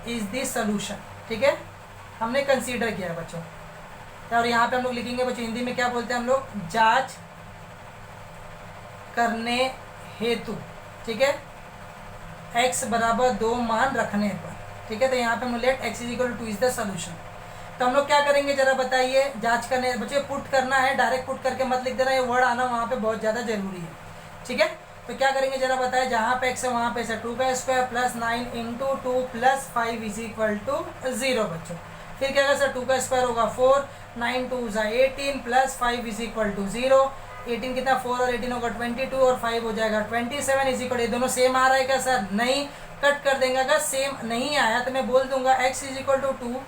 is the solution, ठीक है, हमने कंसीडर किया है बच्चों। और यहाँ पे हम लोग लिखेंगे बच्चों, हिंदी में क्या बोलते हैं हम लोग, जांच करने हेतु, ठीक है, x बराबर 2 मान रखने पर, ठीक है। तो यहाँ पे हम let x is equal to 2 is the solution. तो हम लोग क्या करेंगे जरा बताइए, जांच करने बच्चे पुट करना है, डायरेक्ट पुट करके मत लिख देना, ये वर्ड आना वहाँ पे बहुत ज़्यादा जरूरी है, ठीक है। तो क्या करेंगे जरा बताइए, जहाँ पे x है वहाँ पे 2 का स्क्वायर + 9 × 2 + 5 इज इक्वल टू 0 बच्चों। फिर क्या होगा सर 2 का स्क्वायर होगा 4, 9 2 18 + 5 इज इक्वल टू 0। 18 कितना 4 और 18 होगा 22 और 5 हो जाएगा 27 इज इक्वल। ये दोनों सेम आ रहा है क्या सर, नहीं, कट कर देंगे। अगर सेम नहीं आया तो मैं बोल दूंगा x is equal to 2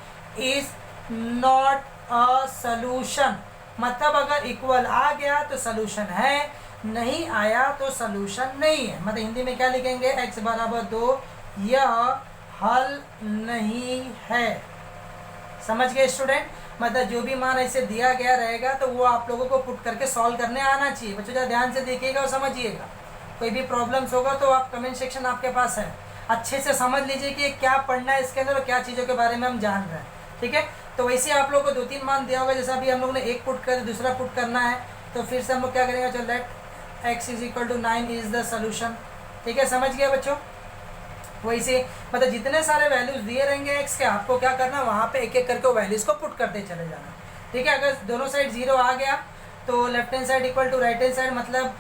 is not a solution, मतलब अगर इक्वल आ गया तो सोल्यूशन है, नहीं आया तो सोल्यूशन नहीं है। मतलब हिंदी में क्या लिखेंगे, x बराबर 2 यह हल नहीं है। समझ गए स्टूडेंट, मतलब जो भी मान ऐसे दिया गया रहेगा तो वो आप लोगों को पुट करके सॉल्व करने आना चाहिए। बच्चों जरा ध्यान से देखिएगा और समझिएगा, कोई भी प्रॉब्लम्स होगा तो आप कमेंट सेक्शन आपके पास है, अच्छे से समझ लीजिए कि क्या पढ़ना है इसके अंदर और क्या चीज़ों के बारे में हम जान रहे हैं, ठीक है। तो वैसे आप लोगों को 2-3 मान दिया होगा, जैसा अभी हम लोगों ने एक पुट कर दूसरा पुट करना है, तो फिर से हम लोग क्या करेंगे, चलो let x is equal to 9 is the solution, ठीक है, समझ गया बच्चों। वैसे मतलब जितने सारे वैल्यूज दिए रहेंगे x के, आपको क्या करना, वहाँ पे एक एक करके वैल्यूज को पुट करते चले जाना, ठीक है। अगर दोनों साइड 0 आ गया तो left hand side equal to right hand side, मतलब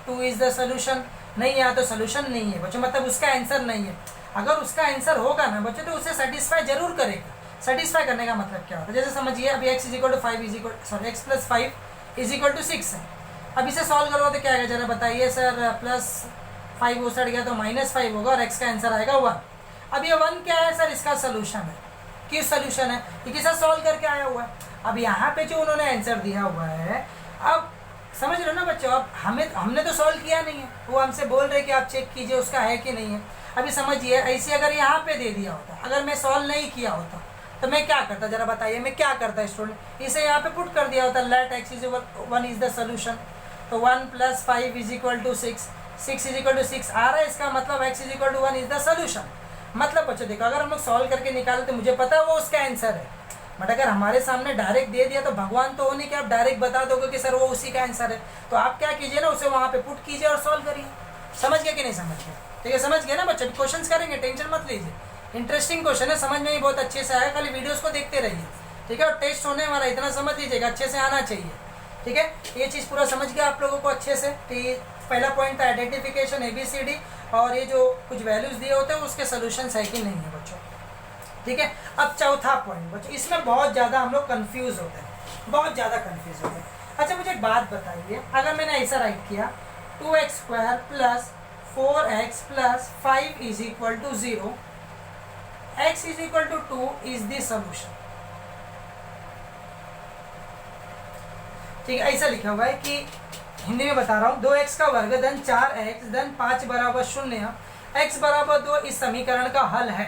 2 इज द सोल्यूशन। नहीं आया तो सोल्यूशन नहीं है बच्चों, मतलब उसका आंसर नहीं है। अगर उसका आंसर होगा ना बच्चों तो उसे सेटिस्फाई जरूर करेगा। सेटिस्फाई करने का मतलब क्या होता है, जैसे समझिए अभी x is equal to 5 is equal sorry x + 5 is equal to 6 है। अब इसे सॉल्व करो तो क्या आएगा जरा बताइए सर, +5 वो सट गया तो -5 होगा और x का आंसर आएगा 1। अब ये 1 क्या है सर, इसका सोल्यूशन है। किस सोल्यूशन है, ये किसका सॉल्व करके आया हुआ है। अब यहाँ पे जो उन्होंने आंसर दिया हुआ है, अब समझ रहे हो ना बच्चों, अब हमने तो सॉल्व किया नहीं है, वो हमसे बोल रहे कि आप चेक कीजिए उसका है कि नहीं है। अभी समझिए, ऐसे अगर यहाँ पे दे दिया होता, अगर मैं सॉल्व नहीं किया होता तो मैं क्या करता, जरा बताइए मैं क्या करता स्टूडेंट, इसे यहाँ पे पुट कर दिया होता, let x is 1 is the solution. तो 1 + 5 = 6, 6 = 6 आ रहा है, इसका मतलब x = 1 इज द सोल्यूशन। मतलब बच्चों देखो, अगर हम लोग सॉल्व करके निकाले तो मुझे पता है वो उसका आंसर है, बट अगर हमारे सामने डायरेक्ट दे दिया तो भगवान तो हो नहीं कि आप डायरेक्ट बता दोगे कि सर वो उसी का आंसर है। तो आप क्या कीजिए ना, उसे वहाँ पे पुट कीजिए और सॉल्व करिए। समझ गए कि नहीं समझ गए? ठीक है, समझ गए ना बच्चे? क्वेश्चंस करेंगे, टेंशन मत लीजिए, इंटरेस्टिंग क्वेश्चन है, समझ में ही बहुत अच्छे से आया, खाली वीडियोस को देखते रहिए। ठीक है, और टेस्ट होने वाला, इतना समझ लीजिएगा, अच्छे से आना चाहिए। ठीक है, ये चीज़ पूरा समझ गया आप लोगों को अच्छे से। पहला पॉइंट था आइडेंटिफिकेशन ABCD, और ये जो कुछ वैल्यूज दिए होते हैं उसके सोल्यूशंस है कि नहीं है बच्चों। ठीक है, अब चौथा पॉइंट बच्चों, इसमें बहुत ज़्यादा हम लोग कन्फ्यूज होते हैं, बहुत ज़्यादा कन्फ्यूज होते हैं। अच्छा मुझे एक बात बताइए, अगर मैंने ऐसा राइट किया 2x² + 4x + 5 = 0, x = 2 is the solution. ठीक है, ऐसा लिखा हुआ है कि हिंदी में बता रहा हूँ, 2x का वर्ग धन 4x धन 5 = 0, x = 2 इस समीकरण का हल है।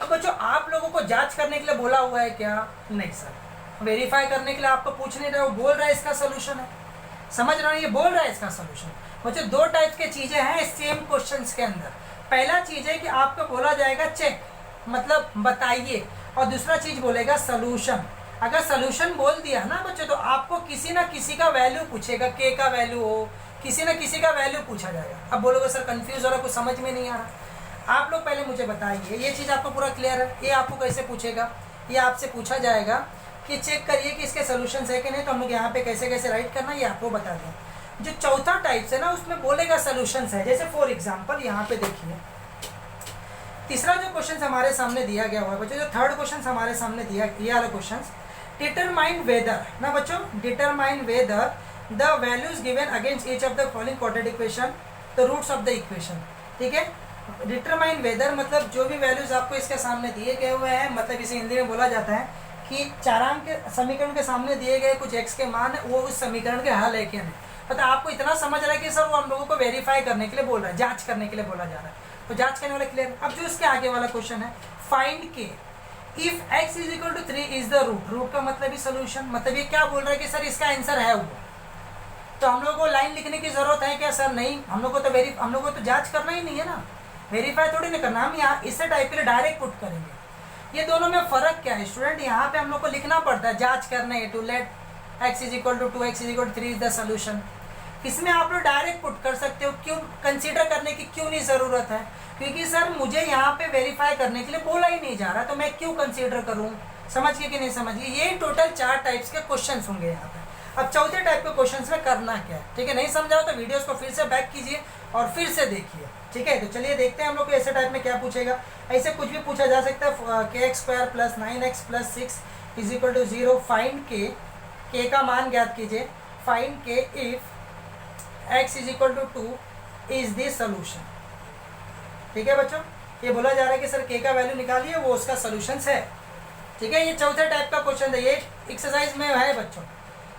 अब बच्चों आप लोगों को जांच करने के लिए बोला हुआ है क्या? नहीं सर, वेरीफाई करने के लिए आपको पूछ नहीं रहे, वो बोल रहा है इसका सोल्यूशन है। समझ रहे हो, ये बोल रहा है इसका सोल्यूशन। बच्चों दो टाइप के चीजें हैं सेम क्वेश्चंस के अंदर। पहला चीज है कि आपको बोला जाएगा चेक, मतलब बताइए, और दूसरा चीज बोलेगा सोल्यूशन। अगर सोल्यूशन बोल दिया ना बच्चों, तो आपको किसी ना किसी का वैल्यू पूछेगा, के का वैल्यू हो, किसी ना किसी का वैल्यू पूछा जाएगा। अब बोलोगे सर कंफ्यूज हो रहा, कुछ समझ में नहीं आ रहा। आप लोग पहले मुझे बताइए, ये चीज़ आपको पूरा क्लियर है? ये आपको कैसे पूछेगा? ये आपसे पूछा जाएगा कि चेक करिए कि इसके सोल्यूशन है कि नहीं, तो हम लोग यहाँ पे कैसे कैसे राइट करना ये आपको बता दें। जो चौथा टाइप है ना, उसमें बोलेगा सोल्यूशन है। जैसे फॉर एग्जाम्पल यहाँ पे देखिए, तीसरा जो क्वेश्चन हमारे सामने दिया गया हुआ है बच्चों, जो थर्ड क्वेश्चन हमारे सामने दिया, ये वाला क्वेश्चन, डिटरमाइन वेदर ना बच्चों, determine whether the values given against each of the following quadratic equation the roots of the equation. ठीक है, डिटरमाइन वेदर मतलब जो भी वैल्यूज आपको इसके सामने दिए गए हुए हैं, मतलब इसे हिंदी में बोला जाता है कि चारांक के समीकरण के सामने दिए गए कुछ x के मान वो उस समीकरण के हल है क्या नहीं। मतलब आपको इतना समझ रहा है कि सर वो हम लोगों को वेरीफाई करने के लिए बोल रहा है, जांच करने के लिए बोला जा रहा है, तो जांच करने वाला क्लियर। अब जो इसके आगे वाला क्वेश्चन है, find k if x = 3 is the root. Root का मतलब ही सोल्यूशन, मतलब ये क्या बोल रहा है कि सर इसका आंसर है वो। तो हम लोग को लाइन लिखने की जरूरत है क्या? सर नहीं, हम लोग को तो जांच करना ही नहीं है ना, वेरीफाई थोड़ी नहीं करना, हम यहाँ इससे टाइप के लिए डायरेक्ट पुट करेंगे। ये दोनों में फर्क क्या है स्टूडेंट? यहाँ पे हम लोग को लिखना पड़ता है जांच करने, to let x = 2, x = 3 is the solution. इसमें आप लोग डायरेक्ट पुट कर सकते हो, क्यों कंसीडर करने की क्यों नहीं ज़रूरत है? क्योंकि सर मुझे यहाँ पे वेरीफाई करने के लिए बोला ही नहीं जा रहा, तो मैं क्यों कंसीडर करूँ? समझ गए कि नहीं समझ गए? ये टोटल 4 टाइप्स के क्वेश्चन होंगे यहाँ पे। अब चौथे टाइप के क्वेश्चन में करना क्या है, ठीक है? नहीं समझाओ तो वीडियोस को फिर से बैक कीजिए और फिर से देखिए, ठीक है? तो चलिए देखते हैं हम लोग को ऐसे टाइप में क्या पूछेगा। ऐसे कुछ भी पूछा जा सकता है, kx² + 9x + 6 = 0, फाइंड के का मान ज्ञात कीजिए, find k if x = 2 is the solution. ठीक है बच्चों, ये बोला जा रहा है कि सर के का वैल्यू निकालिए, वो उसका सोल्यूशन है। ठीक है, ये चौथे टाइप का क्वेश्चन है, ये एक्सरसाइज में है बच्चों।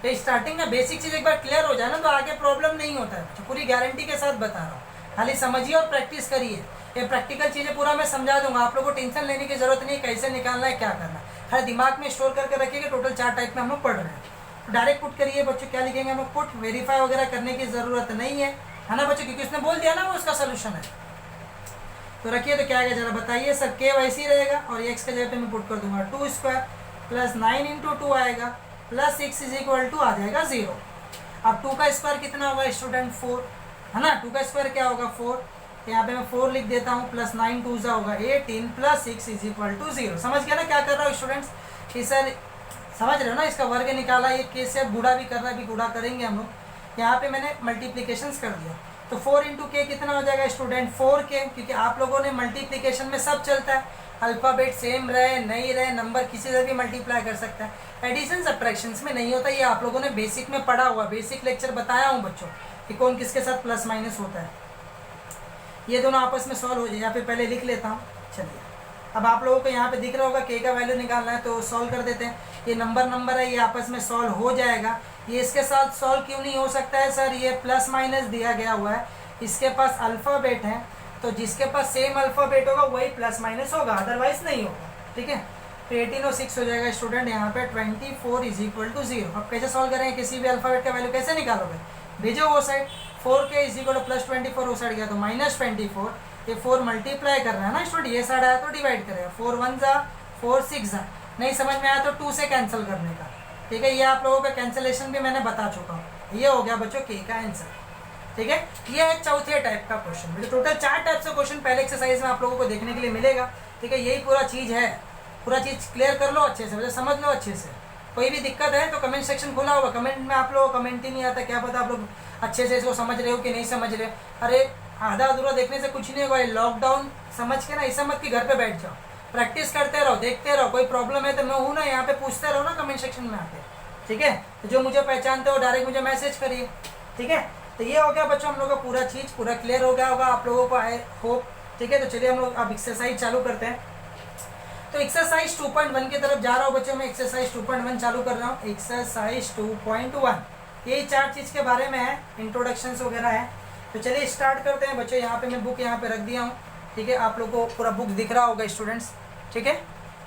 तो स्टार्टिंग में बेसिक चीज़ एक बार क्लियर हो जाए ना, तो आगे प्रॉब्लम नहीं होता है बच्चों, पूरी गारंटी के साथ बता रहा हूँ। खाली समझिए और प्रैक्टिस करिए, ये प्रैक्टिकल चीज़ें पूरा मैं समझा दूंगा, आप लोगों को टेंशन लेने की जरूरत नहीं, कैसे निकालना है क्या करना है, खाली दिमाग में स्टोर करके रखिएगा। टोटल 4 टाइप में हम लोग पढ़ रहे हैं। डायरेक्ट पुट करिए बच्चों, क्या लिखेंगे हम लोग? पुट। वेरीफाई वगैरह करने की ज़रूरत नहीं है ना बच्चों, क्योंकि उसने बोल दिया ना वो उसका सोल्यूशन है। तो रखिए, तो क्या आएगा जरा बताइए सर? के वैसे ही रहेगा और एक्स के जगह पे मैं पुट कर दूंगा 2² + 9 × 2 आएगा + 6 = आ जाएगा 0। अब 2 का स्क्वायर कितना होगा स्टूडेंट? 4 है ना। 2 का स्क्वायर क्या होगा? 4। यहाँ पे मैं 4 लिख देता हूँ, + 9 2 होगा 18 + 6 = 0। समझ गया ना क्या कर रहा हूँ स्टूडेंट्स? कि सर समझ रहे हो ना, इसका वर्ग निकाला, ये के से गुणा भी कर रहा है, अभी गुणा करेंगे हम लोग। यहाँ पे मैंने मल्टीप्लीकेशंस कर दिया, तो 4 × k कितना हो जाएगा स्टूडेंट? 4k, क्योंकि आप लोगों ने मल्टीप्लिकेशन में सब चलता है, अल्फ़ाबेट सेम रहे नहीं रहे, नंबर किसी से भी मल्टीप्लाई कर सकता है। एडिशन सब्ट्रैक्शंस में नहीं होता, ये आप लोगों ने बेसिक में पढ़ा हुआ, बेसिक लेक्चर बताया हूँ बच्चों कि कौन किसके साथ प्लस माइनस होता है। ये दोनों आपस में सॉल्व हो जाए, यहाँ पे पहले लिख लेता हूँ। चलिए अब आप लोगों को यहाँ पे दिख रहा होगा k का वैल्यू निकालना है, तो सॉल्व कर देते हैं। ये नंबर है, ये आपस में सॉल्व हो जाएगा। ये इसके साथ सॉल्व क्यों नहीं हो सकता है सर, ये प्लस माइनस दिया गया हुआ है, इसके पास अल्फ़ाबेट है, तो जिसके पास सेम अल्फ़ाबेट होगा वही प्लस माइनस होगा, अदरवाइज नहीं होगा। ठीक है, तो 18 और 6 हो जाएगा स्टूडेंट यहाँ पे 24 इज इक्वल टू 0। अब कैसे सॉल्व करेंगे, किसी भी अल्फ़ाबेट का वैल्यू कैसे निकालोगे, भेजो वो side, 4k is equal two plus 24 वो साइड गया तो माइनस 24, ये 4 मल्टीप्लाई कर रहा है ना स्टूडेंट, ये साइड आया तो डिवाइड करेगा, 4 1 जा 4 6 जा, नहीं समझ में आया तो 2 से कैंसिल करने का। ठीक है, ये आप लोगों का कैंसिलेशन भी मैंने बता चुका हूँ। ये हो गया बच्चों के का आंसर। ठीक है, ये है चौथे टाइप का क्वेश्चन। तो टोटल 4 टाइप से क्वेश्चन पहले एक्सरसाइज में आप लोगों को देखने के लिए मिलेगा। ठीक है, यही पूरा चीज़ है, पूरा चीज़ क्लियर कर लो अच्छे से, समझ लो अच्छे से। कोई भी दिक्कत है तो कमेंट सेक्शन खुला होगा, कमेंट में आप लोगों को कमेंट ही नहीं आता, क्या पता आप लोग अच्छे से इसको समझ रहे हो कि नहीं समझ रहे। अरे आधा अधूरा देखने से कुछ नहीं होगा, लॉकडाउन समझ के ना ऐसा मत कि घर पे बैठ जाओ, प्रैक्टिस करते रहो, देखते रहो। कोई प्रॉब्लम है तो मैं हूँ ना यहाँ पे, पूछते रहो ना कमेंट सेक्शन में आके। ठीक है, तो जो मुझे पहचानते हो डायरेक्ट मुझे मैसेज करिए। ठीक है, तो ये हो गया बच्चों हम लोग का पूरा चीज़ पूरा क्लियर हो गया होगा आप लोगों को, आई होप। ठीक है, तो चलिए हम लोग अब एक्सरसाइज चालू करते हैं। तो एक्सरसाइज 2.1 की तरफ जा रहा हूँ बच्चों, मैं एक्सरसाइज 2.1 चालू कर रहा हूँ। एक्सरसाइज 2.1 यही 4 चीज़ के बारे में है, इंट्रोडक्शंस वगैरह है। तो चलिए स्टार्ट करते हैं बच्चों। यहाँ पे मैं बुक यहाँ पे रख दिया हूँ। ठीक है, आप लोग को पूरा बुक दिख रहा होगा स्टूडेंट्स। ठीक है,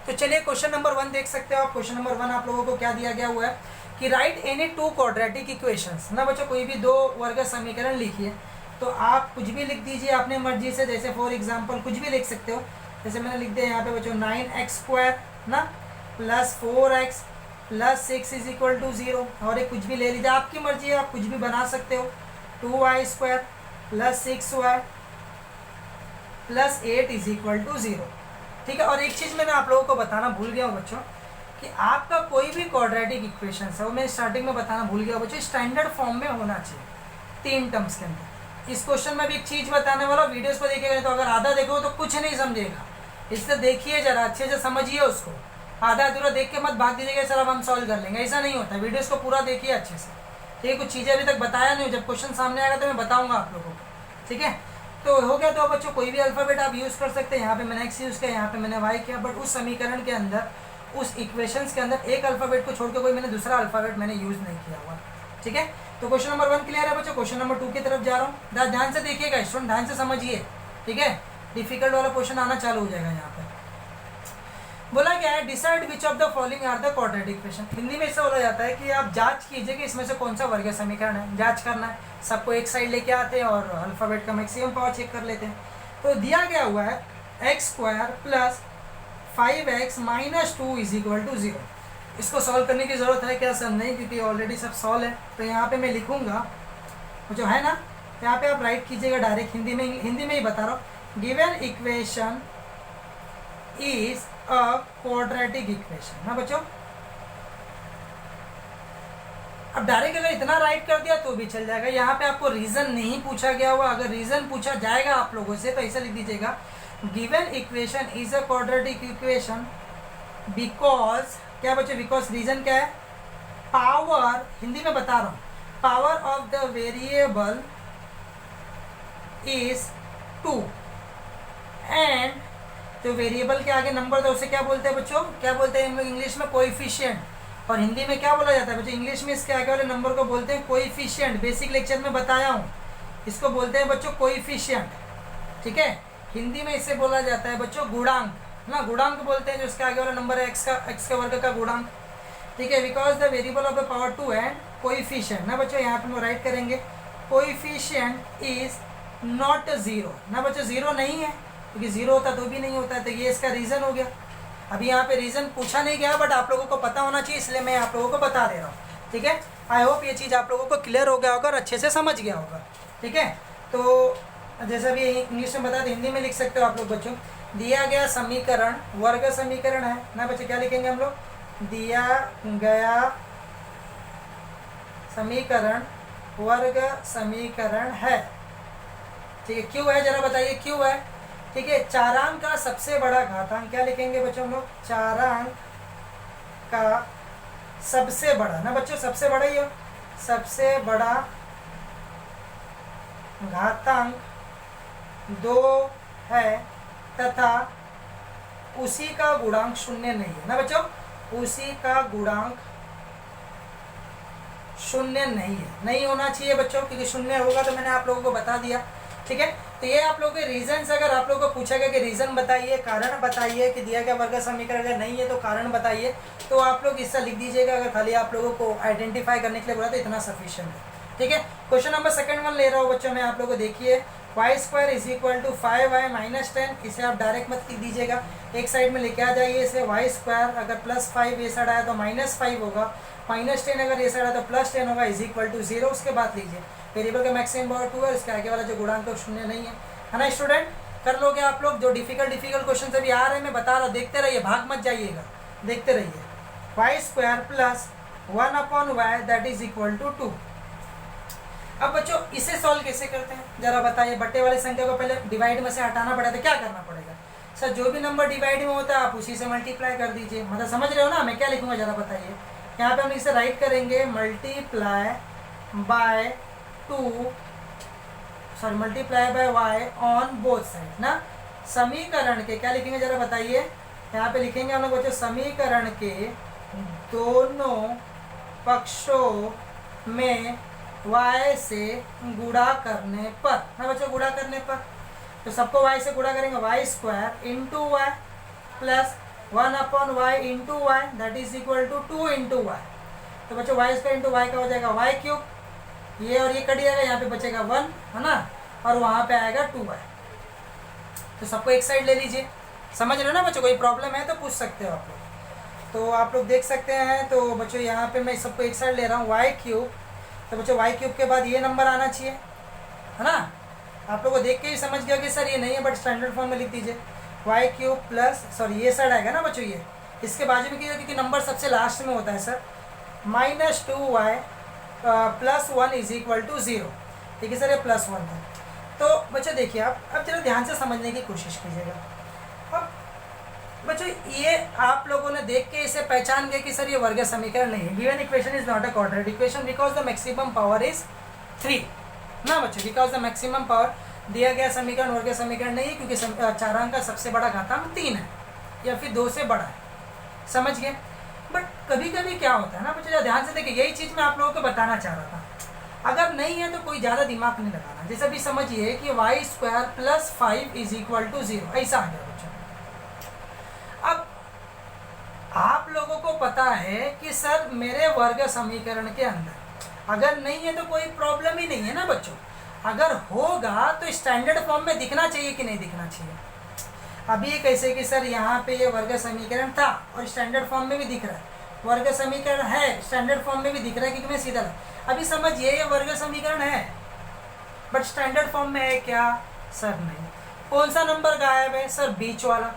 तो चलिए क्वेश्चन नंबर 1 देख सकते हो आप। क्वेश्चन नंबर 1 आप लोगों को क्या दिया गया हुआ है कि राइट एनी 2 क्वाड्रेटिक इक्वेशंस ना बच्चों, कोई भी 2 वर्ग समीकरण लिखिए। तो आप कुछ भी लिख दीजिए अपने मर्जी से, जैसे फॉर एग्जांपल कुछ भी लिख सकते हो। जैसे मैंने लिख दिया यहाँ पे बच्चों 9x² ना plus 4x plus 6 is equal to 0, और एक कुछ भी ले लीजिए, आपकी मर्जी है, आप कुछ भी बना सकते हो। 2y² plus 6y plus 8 is equal to 0। ठीक है, और एक चीज़ मैंने आप लोगों को बताना भूल गया हूँ बच्चों कि आपका कोई भी क्वाड्रेटिक इक्वेशन है वो मैं स्टार्टिंग में बताना भूल गया बच्चों, स्टैंडर्ड फॉर्म में होना चाहिए 3 टर्म्स के अंदर। इस क्वेश्चन में भी एक चीज़ बताने वाला, वीडियोस को देखिएगा तो अगर आधा देखो तो कुछ नहीं समझेगा, इससे देखिए जरा अच्छे से समझिए उसको। आधा अधूरा देख के मत भाग दीजिएगा सर अब हम सॉल्व कर लेंगे, ऐसा नहीं होता। वीडियोस को पूरा देखिए अच्छे से। ठीक है, कुछ चीज़ें अभी तक बताया नहीं, जब क्वेश्चन सामने आएगा तो मैं बताऊँगा आप लोगों को। ठीक है, तो हो गया। तो बच्चों कोई भी अल्फ़ाबेट आप यूज़ कर सकते हैं। यहाँ पे मैंने x यूज़ किया, यहाँ पे मैंने y किया, बट उस समीकरण के अंदर, उस इक्वेशंस के अंदर एक अल्फ़ाबेट को छोड़ के कोई मैंने दूसरा अल्फ़ाबेट मैंने यूज़ नहीं किया हुआ। ठीक है, तो क्वेश्चन नंबर 1 क्लियर है बच्चों। क्वेश्चन नंबर 2 की तरफ जा रहा हूँ, ध्यान से देखिएगा स्टूडेंट, ध्यान से समझिए। ठीक है, डिफिकल्ट वाला क्वेश्चन आना चालू हो जाएगा। यहाँ पे बोला गया है decide which of the following are the quadratic equation. Hindi में ऐसा बोला जाता है कि आप जांच कीजिए कि इसमें से कौन सा वर्ग समीकरण है, जांच करना है। सबको एक साइड लेके आते हैं और अल्फ़ाबेट का मैक्सिमम पावर चेक कर लेते हैं। तो दिया गया हुआ है x² plus 5x minus 2 is equal to 0। इसको सॉल्व करने की ज़रूरत है क्या सर? नहीं, क्योंकि ऑलरेडी सब सॉल्व है। तो यहाँ पे मैं लिखूँगा जो है ना, यहाँ पे आप राइट कीजिएगा डायरेक्ट, हिंदी में ही बता रहा हूँ। Given equation is a quadratic equation ना बच्चों। अब डायरेक्ट अगर इतना राइट कर दिया तो भी चल जाएगा। यहाँ पे आपको रीज़न नहीं पूछा गया हुआ, अगर रीज़न पूछा जाएगा आप लोगों से तो ऐसा लिख दीजिएगा given equation is a quadratic equation because, क्या बच्चों बिकॉज रीज़न क्या है? पावर, हिंदी में बता रहा हूँ, power of the variable is 2 and जो वेरिएबल के आगे नंबर था उसे क्या बोलते हैं बच्चों? क्या बोलते हैं हम लोग इंग्लिश में? कोएफिशिएंट। और हिंदी में क्या बोला जाता है बच्चों? इंग्लिश में इसके आगे वाले नंबर को बोलते हैं कोएफिशिएंट। बेसिक लेक्चर में बताया हूँ, इसको बोलते हैं बच्चों कोएफिशिएंट। ठीक है, हिंदी में इसे बोला जाता है बच्चों गुणांक ना, गुणांक बोलते हैं जो इसके आगे वाला नंबर है एक्स का वर्ग का गुणांक। ठीक है, because the variable of the power 2 and coefficient ना बच्चों, यहाँ पे हम राइट करेंगे कोएफिशिएंट इज नॉट 0 ना बच्चों, 0 नहीं है, क्योंकि 0 होता तो भी नहीं होता है। तो ये इसका रीज़न हो गया। अभी यहाँ पे रीज़न पूछा नहीं गया, बट आप लोगों को पता होना चाहिए, इसलिए मैं आप लोगों को बता दे रहा हूँ। ठीक है, आई होप ये चीज़ आप लोगों को क्लियर हो गया होगा और अच्छे से समझ गया होगा। ठीक है, तो जैसा भी इंग्लिश में बता, हिंदी में लिख सकते हो आप लोग बच्चों। दिया गया समीकरण वर्ग समीकरण है ना बच्चों, क्या लिखेंगे हम लोग? दिया गया समीकरण वर्ग समीकरण है। ठीक है, क्यों है जरा बताइए क्यों है? ठीक है, चारांक का सबसे बड़ा घातांक, क्या लिखेंगे बच्चों हम लोग? चारांक का सबसे बड़ा ना बच्चों, सबसे बड़ा ही हो, सबसे बड़ा घातांक 2 है तथा उसी का गुणांक शून्य नहीं है ना बच्चों, उसी का गुणांक शून्य नहीं है, नहीं होना चाहिए बच्चों, क्योंकि शून्य होगा तो मैंने आप लोगों को बता दिया। ठीक है, तो ये आप लोगों के रीजन, अगर आप लोगों को पूछा गया कि रीजन बताइए, कारण बताइए कि दिया गया वर्ग समीकरण अगर नहीं है तो कारण बताइए, तो आप लोग इससे लिख दीजिएगा। अगर खाली आप लोगों को आइडेंटिफाई करने के लिए बोला तो इतना सफिशिएंट है। ठीक है, क्वेश्चन नंबर सेकंड वन ले रहा हूँ बच्चों मैं आप लोगों को। देखिए y² is equal to 5y minus 10, इसे आप डायरेक्ट मत लिख दीजिएगा, एक साइड में लेके आ जाइए इसे। y² अगर +5 ये साइड आया तो -5 होगा, -10 अगर ये साइड आया तो +10 होगा, इज इक्वल टू 0। उसके बाद लीजिए वेरिएबल का मैक्सिमम पावर 2 है, उसके आगे वाला जो गुणांक है शून्य नहीं है ना स्टूडेंट। कर लोगे आप लोग, जो डिफिकल्ट क्वेश्चन अभी आ रहे हैं मैं बता रहा हूँ, देखते रहिए, भाग मत जाइएगा, देखते रहिए। y² plus 1/y that is equal to 2। अब बच्चों इसे सॉल्व कैसे करते हैं जरा बताइए। बट्टे वाली संख्या को पहले डिवाइड में से हटाना पड़ा तो क्या करना पड़ेगा सर? जो भी नंबर डिवाइड में होता है आप उसी से मल्टीप्लाई कर दीजिए। मतलब समझ रहे हो ना, मैं क्या लिखूंगा जरा बताइए। यहाँ पे हम इसे राइट करेंगे multiply by 2, sorry multiply by y on both side ना। समीकरण के क्या लिखेंगे जरा बताइए। यहाँ पे लिखेंगे हम लोग बच्चों समीकरण के दोनों पक्षों में y से गुणा करने पर ना बच्चों, गुणा करने पर तो सबको y से गुणा करेंगे, y² into y plus 1/y into y that is equal to 2 into y. तो बच्चों y² इंटू वाई का हो जाएगा y³, ये और ये कट जाएगा, यहाँ पे बचेगा 1 है ना, और वहाँ पे आएगा 2y। तो सबको एक साइड ले लीजिए, समझ रहे हो ना बच्चों। कोई प्रॉब्लम है तो पूछ सकते हो आप लोग, तो आप लोग देख सकते हैं। तो बच्चों यहाँ पे मैं सबको एक साइड ले रहा हूँ y³। तो बच्चों y³ के बाद ये नंबर आना चाहिए है ना। आप लोगों को देख के ही समझ गया कि सर ये नहीं है, बट स्टैंडर्ड फॉर्म में लिख दीजिए y³ प्लस, सॉरी ये साइड आएगा ना बच्चों, ये इसके बाजू में कीजिए क्योंकि नंबर सबसे लास्ट में होता है sir, -2y plus 1 is equal to 0। ठीक है सर, ये +1 था। तो बच्चों देखिए आप अब जरा ध्यान से समझने की कोशिश कीजिएगा। अब बच्चों ये आप लोगों ने देख के इसे पहचान गए कि सर ये वर्ग समीकरण नहीं है। Given equation is not a quadratic equation because the maximum power is 3 ना बच्चों, बिकॉज द मैक्सिमम पावर दिया गया समीकरण वर्ग समीकरण नहीं है, क्योंकि चारांक का सबसे बड़ा घातांक 3 है या फिर 2 से बड़ा है, समझ गए। बट कभी कभी क्या होता है ना बच्चों, ध्यान से देखिए, यही चीज़ मैं आप लोगों को बताना चाह रहा था। अगर नहीं है तो कोई ज़्यादा दिमाग नहीं लगाना। जैसे अभी समझिए कि y² plus 5 is equal to 0, ऐसा आ गया बच्चों। अब आप लोगों को पता है कि सर मेरे वर्ग समीकरण के अंदर अगर नहीं है तो कोई प्रॉब्लम ही नहीं है ना बच्चों। अगर होगा तो स्टैंडर्ड फॉर्म में दिखना चाहिए कि नहीं दिखना चाहिए। अभी कैसे कि सर यहाँ पे ये वर्ग समीकरण था और स्टैंडर्ड फॉर्म में भी दिख रहा है, वर्ग समीकरण है स्टैंडर्ड फॉर्म में भी दिख रहा है, क्योंकि मैं सीधा अभी समझिए ये वर्ग समीकरण है बट स्टैंडर्ड फॉर्म में है क्या सर? नहीं। कौन सा नंबर गायब है सर? बीच वाला।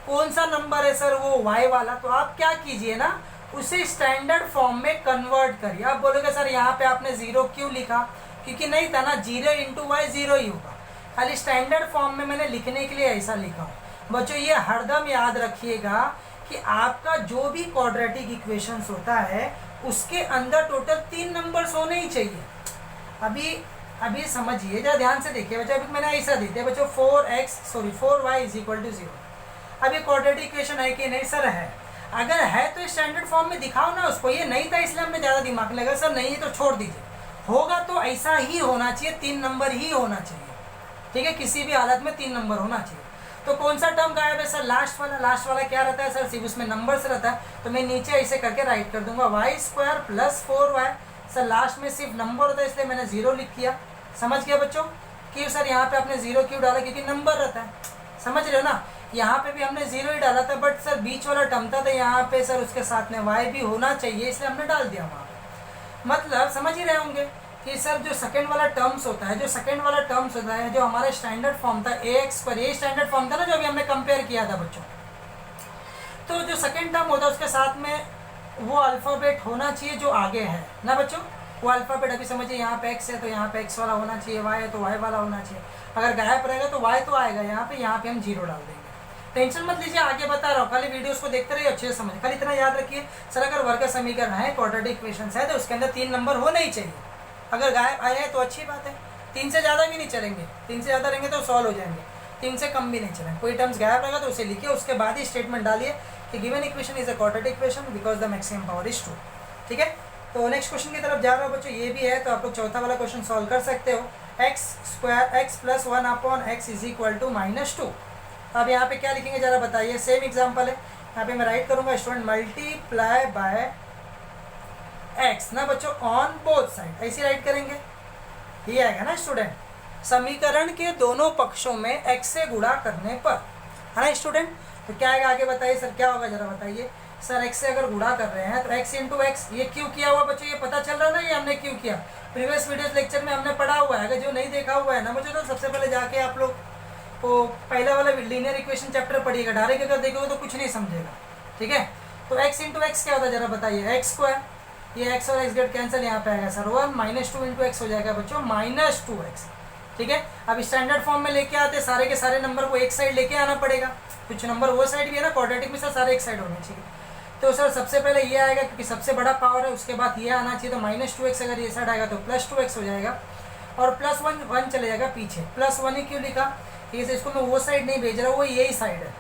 कौन सा नंबर है सर? वो y वाला। तो आप क्या कीजिए ना, उसे स्टैंडर्ड फॉर्म में कन्वर्ट करिए। आप बोलोगे सर यहाँ पे आपने 0 क्यों लिखा? क्योंकि नहीं था ना, 0 इंटू वाई 0 ही होगा। खाली स्टैंडर्ड फॉर्म में मैंने लिखने के लिए ऐसा लिखा हूँ। बच्चों ये हरदम याद रखिएगा कि आपका जो भी क्वाड्रेटिक इक्वेशंस होता है उसके अंदर टोटल 3 नंबर्स होने ही चाहिए। अभी समझिए, जरा ध्यान से देखिए बच्चों। अभी मैंने ऐसा दे दिया बच्चों 4y इज इक्वल टू 0। अब ये क्वाड्रेटिक इक्वेशन है कि नहीं सर? है। अगर है तो स्टैंडर्ड फॉर्म में दिखाओ ना उसको। ये नहीं था इसलिए हमने ज़्यादा दिमाग लगा। सर नहीं है तो छोड़ दीजिए। होगा तो ऐसा ही होना चाहिए, 3 नंबर ही होना चाहिए। ठीक है, किसी भी हालत में 3 नंबर होना चाहिए। तो कौन सा टर्म गायब है सर? लास्ट वाला। लास्ट वाला क्या रहता है सर? सिर्फ उसमें नंबर्स रहता है। तो मैं नीचे ऐसे करके राइट कर दूंगा y² plus 4y। Sir last में सिर्फ नंबर होता है इसलिए मैंने 0 लिख किया। समझ गया बच्चों? क्यों सर यहाँ पे आपने 0 क्यों डाला? क्योंकि नंबर रहता है। समझ रहे हो ना? यहाँ पे भी हमने 0 ही डाला था, बट सर बीच वाला टर्म था तो यहाँ पे सर उसके साथ में y भी होना चाहिए, इसलिए हमने डाल दिया वहाँ पे। मतलब समझ ही रहे होंगे कि सर जो सेकंड वाला टर्म्स होता है, जो हमारा स्टैंडर्ड फॉर्म था ax², ये स्टैंडर्ड फॉर्म था ना जो अभी हमने कंपेयर किया था बच्चों। तो जो सेकंड टर्म होता है उसके साथ में वो अल्फ़ाबेट होना चाहिए जो आगे है ना बच्चों। वो अल्फ़ाबेट अभी समझिए यहाँ पे x है तो यहाँ पे x वाला होना चाहिए, y है तो y वाला होना चाहिए। अगर गायब रहेगा तो y तो आएगा यहाँ पे हम 0 डाल देंगे। टेंशन मत लीजिए, आगे बता रहा हूँ, खाली वीडियोस को देखते रहिए, अच्छे से समझ। खाली इतना याद रखिए सर, अगर वर्ग समीकरण है, क्वाड्रेटिक इक्वेशंस है तो उसके अंदर 3 नंबर होने ही चाहिए। अगर गायब आए हैं तो अच्छी बात है, 3 से ज़्यादा भी नहीं चलेंगे, 3 से ज़्यादा रहेंगे तो सॉल्व हो जाएंगे। 3 से कम भी नहीं चलेगा। कोई टर्म्स गायब रहेगा तो उसे लिखिए, उसके बाद ही स्टेटमेंट डालिए कि given equation is a quadratic equation because the maximum power is 2। ठीक है, तो नेक्स्ट क्वेश्चन की तरफ जा रहा हो बच्चों, ये भी है तो आप लोग चौथा वाला क्वेश्चन सॉल्व कर सकते हो। X square x plus 1 upon x is equal to -2। अब यहाँ पे क्या लिखेंगे जरा बताइए, सेम एग्जाम्पल है, यहाँ पे मैं राइट करूँगा स्टूडेंट मल्टीप्लाई बाय एक्स ना बच्चों ऑन बोथ साइड, ऐसे राइट करेंगे, ये आएगा ना स्टूडेंट, समीकरण के दोनों पक्षों में x से गुणा करने पर, है ना स्टूडेंट। तो क्या आएगा आगे बताइए सर, क्या होगा जरा बताइए सर। x से अगर गुणा कर रहे हैं तो x इंटू एक्स, ये क्यों किया हुआ बच्चों, ये पता चल रहा है ना ये हमने क्यों किया, प्रीवियस वीडियोस लेक्चर में हमने पढ़ा हुआ है। अगर जो नहीं देखा हुआ है ना बच्चों तो सबसे पहले जाके आप लोग वो पहला वाला लीनियर इक्वेशन चैप्टर पढ़िएगा, डायरेक्ट अगर देखोगे तो कुछ नहीं समझेगा। ठीक है, तो x इंटू एक्स क्या होता है जरा बताइए, एक्स स्क्वायर, ये x और x गेट कैंसिल, यहाँ पे आएगा सर 1 -2 इंटू एक्स हो जाएगा बच्चों -2x। ठीक है, अब स्टैंडर्ड फॉर्म में लेके आते सारे के सारे नंबर को एक साइड लेके आना पड़ेगा, कुछ नंबर वो साइड भी है ना, क्वाड्रेटिक में सर सारे एक साइड होने चाहिए। तो सर सबसे पहले ये आएगा क्योंकि सबसे बड़ा पावर है, उसके बाद ये आना चाहिए, तो -2x अगर ये साइड आएगा तो +2x हो जाएगा और +1 चले जाएगा पीछे। +1 ही क्यों लिखा, इसको मैं वो साइड नहीं भेज रहा हूँ, वो यही साइड है,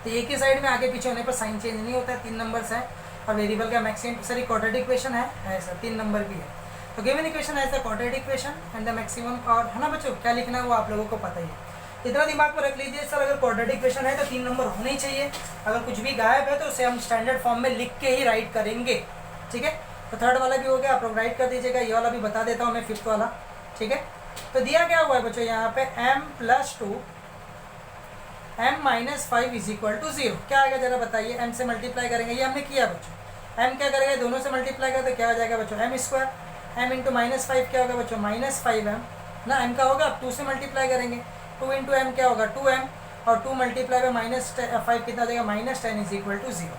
तो एक ही साइड में आगे पीछे होने पर साइन चेंज नहीं होता है। 3 नंबर्स है और वेरिएबल का मैक्सिमम, सर क्वाड्रेटिक इक्वेशन है ऐसा, 3 नंबर भी है। तो गिवन इक्वेशन है quadratic equation and the maximum power, है ना बच्चों, क्या लिखना है वो आप लोगों को पता ही है। इतना दिमाग में रख लीजिए सर, अगर क्वाड्रेटिक इक्वेशन है तो 3 नंबर होने ही चाहिए, अगर कुछ भी गायब है तो उसे हम स्टैंडर्ड फॉर्म में लिख के ही राइट करेंगे। ठीक है, तो थर्ड वाला भी हो गया, आप लोग राइट कर दीजिएगा, ये वाला भी बता देता हूँ मैं, 5th वाला। ठीक है, तो दिया क्या हुआ है बच्चों यहाँ पे m+2 m-5 is equal to 0। क्या आएगा जरा बताइए, m से मल्टीप्लाई करेंगे, ये हमने किया बच्चों, m क्या करेंगे दोनों से मल्टीप्लाई करें तो क्या हो जाएगा बच्चों m स्क्वायर, m इंटू -5 क्या होगा बच्चों -5m ना, m का होगा, अब 2 से मल्टीप्लाई करेंगे, 2 इंटू m क्या होगा 2m और 2 मल्टीप्लाई बाय -5 कितना हो जाएगा -10 इज इक्वल टू 0।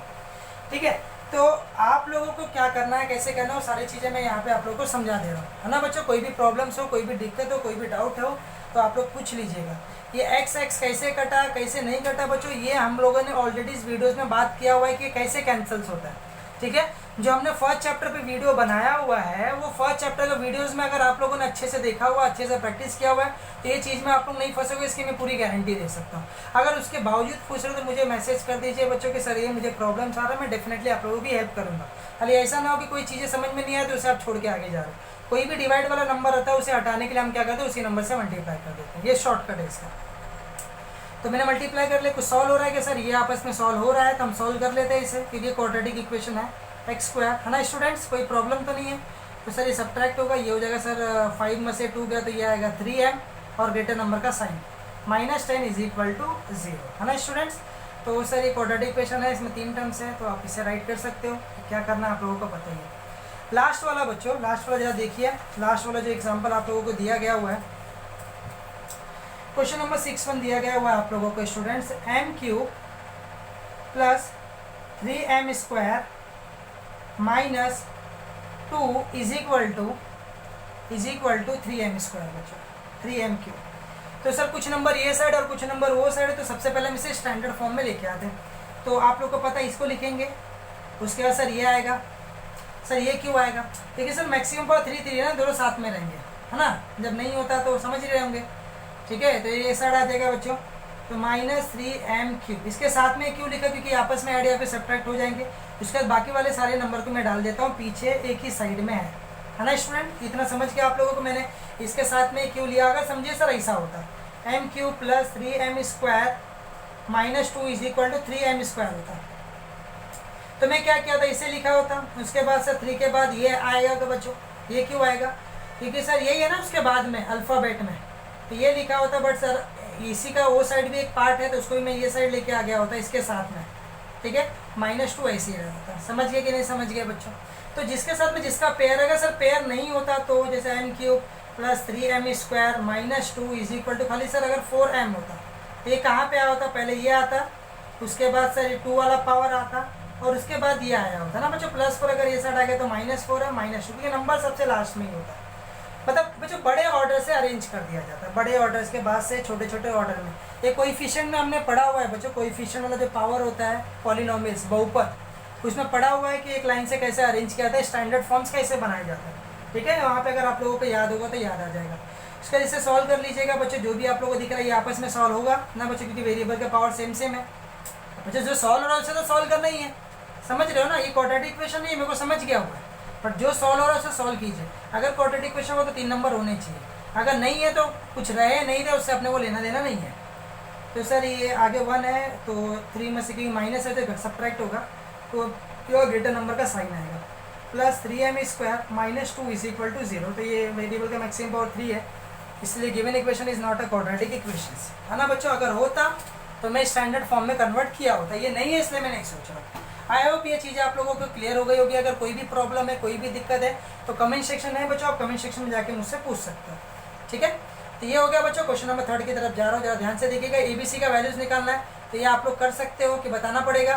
ठीक है, तो आप लोगों को क्या करना है, कैसे करना है, वो सारी चीज़ें मैं यहाँ पे आप लोगों को समझा दे रहा हूँ, है ना बच्चों। कोई भी प्रॉब्लम्स हो, कोई भी दिक्कत हो, कोई भी डाउट हो तो आप लोग पूछ लीजिएगा। ये x कैसे कटा कैसे नहीं कटा बच्चों, ये हम लोगों ने ऑलरेडी इस वीडियोज़ में बात किया हुआ है कि कैसे कैंसल्स होता है। ठीक है, जो हमने फर्स्ट चैप्टर पे वीडियो बनाया हुआ है, वो फर्स्ट चैप्टर के वीडियोस में अगर आप लोगों ने अच्छे से देखा हुआ, अच्छे से प्रैक्टिस किया हुआ है तो ये चीज़ में आप लोग नहीं फंसोगे, इसकी मैं पूरी गारंटी दे सकता हूँ। अगर उसके बावजूद पूछ रहे हो तो मुझे मैसेज कर दीजिए बच्चों के सर ये मुझे प्रॉब्लम्स आ रहा है, मैं डेफिनेटली आप लोगों की हेल्प करूँगा। खाली ऐसा ना हो कि कोई चीज़ें समझ में नहीं आए तो उसे आप छोड़ के आगे जा रहे हो। कोई भी डिवाइड वाला नंबर होता है उसे हटाने के लिए हम क्या करते हैं, उसी नंबर से मल्टीप्लाई कर देते हैं, ये शॉर्टकट है इसका। तो मैंने मल्टीप्लाई कर लिया, कुछ सॉल्व हो रहा है कि सर ये आपस में सॉल्व हो रहा है तो हम सॉल्व कर लेते हैं इसे, क्योंकि क्वाड्रेटिक इक्वेशन है एक्स स्क्वायर, है ना स्टूडेंट्स, कोई प्रॉब्लम तो नहीं है। तो सर ये सब्ट्रैक्ट होगा, ये हो जाएगा सर 5 में से 2 गया तो ये आएगा 3m और ग्रेटर नंबर का साइन -10 इज इक्वल टू 0, है ना स्टूडेंट्स। तो सर ये क्वाड्रेटिक इक्वेशन है, इसमें 3 टर्म्स है तो आप इसे राइट कर सकते हो। क्या करना है आप लोगों को पता ही है। लास्ट वाला बच्चों, लास्ट वाला जरा देखिए, लास्ट वाला जो एग्जाम्पल आप लोगों को दिया गया हुआ है, क्वेश्चन नंबर 6 दिया गया हुआ है आप लोगों को students, m³ plus 3m square -2 is equal to 3m square बच्चों, 3m³। तो सर कुछ नंबर ये साइड और कुछ नंबर वो साइड है, तो सबसे पहले हम इसे स्टैंडर्ड फॉर्म में लेके आते हैं। तो आप लोग को पता है इसको लिखेंगे, उसके बाद सर ये आएगा, सर ये क्यों आएगा, देखिए सर मैक्सिमम पावर 3 3 है ना, दोनों साथ में रहेंगे, है ना, जब नहीं होता तो समझ ही रहे होंगे। ठीक है, तो ये साइड आ जाएगा बच्चों, तो -3m³, इसके साथ में क्यों लिखा, क्योंकि आपस में ऐड या फिर सब्ट्रैक्ट हो जाएंगे। उसके बाद बाकी वाले सारे नंबर को मैं डाल देता हूँ, पीछे एक ही साइड में है ना स्टूडेंट। इतना समझ के आप लोगों को मैंने इसके साथ में क्यों लिया, अगर समझिए सर ऐसा होता m³ plus 3m square -2 is equal to 3m square होता, तो मैं क्या किया था, इसे लिखा होता। उसके बाद सर 3 के बाद ये आएगा, तो बच्चों ये क्यों आएगा, क्योंकि सर यही है ना उसके बाद में अल्फ़ाबेट में, तो ये लिखा होता। बट सर इसी का वो साइड भी एक पार्ट है तो उसको भी मैं ये साइड लेके आ गया होता इसके साथ में। ठीक है, -2 ऐसे ही रहता था, समझ गए कि नहीं समझ गए बच्चों। तो जिसके साथ में जिसका पेयर, अगर सर पेयर नहीं होता तो जैसे m³ plus 3m square -2 is equal to, खाली सर अगर 4m होता तो ये कहाँ पे आया होता, पहले ये आता, उसके बाद सर ये 2 वाला पावर आता और उसके बाद ये आया होता ना बच्चों, +4 अगर ये साइड आ गया तो -4 है -2, क्योंकि नंबर सबसे लास्ट में ही होता है। मतलब बच्चों बड़े ऑर्डर से अरेंज कर दिया जाता है, बड़े ऑर्डर्स के बाद से छोटे छोटे ऑर्डर में। ये कोएफिशिएंट में हमने पढ़ा हुआ है बच्चों, कोएफिशिएंट वाला जो पावर होता है पॉलिनोमियल्स बहुपद, उसमें पढ़ा हुआ है कि एक लाइन से कैसे अरेंज किया जाता है, स्टैंडर्ड फॉर्म्स कैसे बनाए जाते हैं। ठीक है, वहाँ पे अगर आप लोगों को याद होगा तो याद आ जाएगा। इसका इसे सॉल्व कर लीजिएगा बच्चों, जो भी आप लोगों को दिख रहा है ये आपस में सॉल्व होगा ना बच्चों, क्योंकि वेरिएबल का पावर सेम सेम है बच्चों। जो सॉल्व हो रहा है उसे तो सॉल्व करना ही है, समझ रहे हो ना। ये क्वाड्रेटिक इक्वेशन नहीं है, मेरे को समझ गया हुआ है, बट जो सॉल्व हो रहा है उसे सॉल्व कीजिए। अगर क्वाड्रेटिक इक्वेशन हो तो 3 नंबर होने चाहिए, अगर नहीं है तो कुछ रहे नहीं रहे उससे अपने को लेना देना नहीं है। तो सर ये आगे 1 है तो 3 में से क्योंकि माइनस है तो सब्ट्रैक्ट होगा, तो प्योर ग्रेटर नंबर का साइन आएगा। Plus 3m² - 2 = 0। तो ये वेरिएबल का मैक्सिमम पावर 3 है, इसलिए given equation is not a quadratic equation, है ना बच्चों। अगर होता तो मैं स्टैंडर्ड फॉर्म में कन्वर्ट किया होता, ये नहीं है इसलिए मैं नहीं सोच रहा। आई होप ये चीज़ें आप लोगों को क्लियर हो गई होगी। अगर कोई भी प्रॉब्लम है, कोई भी दिक्कत है तो कमेंट सेक्शन है बच्चों, आप कमेंट सेक्शन में जाके मुझसे पूछ सकते हो, ठीक है। तो ये हो गया बच्चों, क्वेश्चन नंबर 3 की तरफ जा रहा हूँ, जरा ध्यान से देखिएगा। ABC का वैल्यूज निकालना है, तो ये आप लोग कर सकते हो कि बताना पड़ेगा,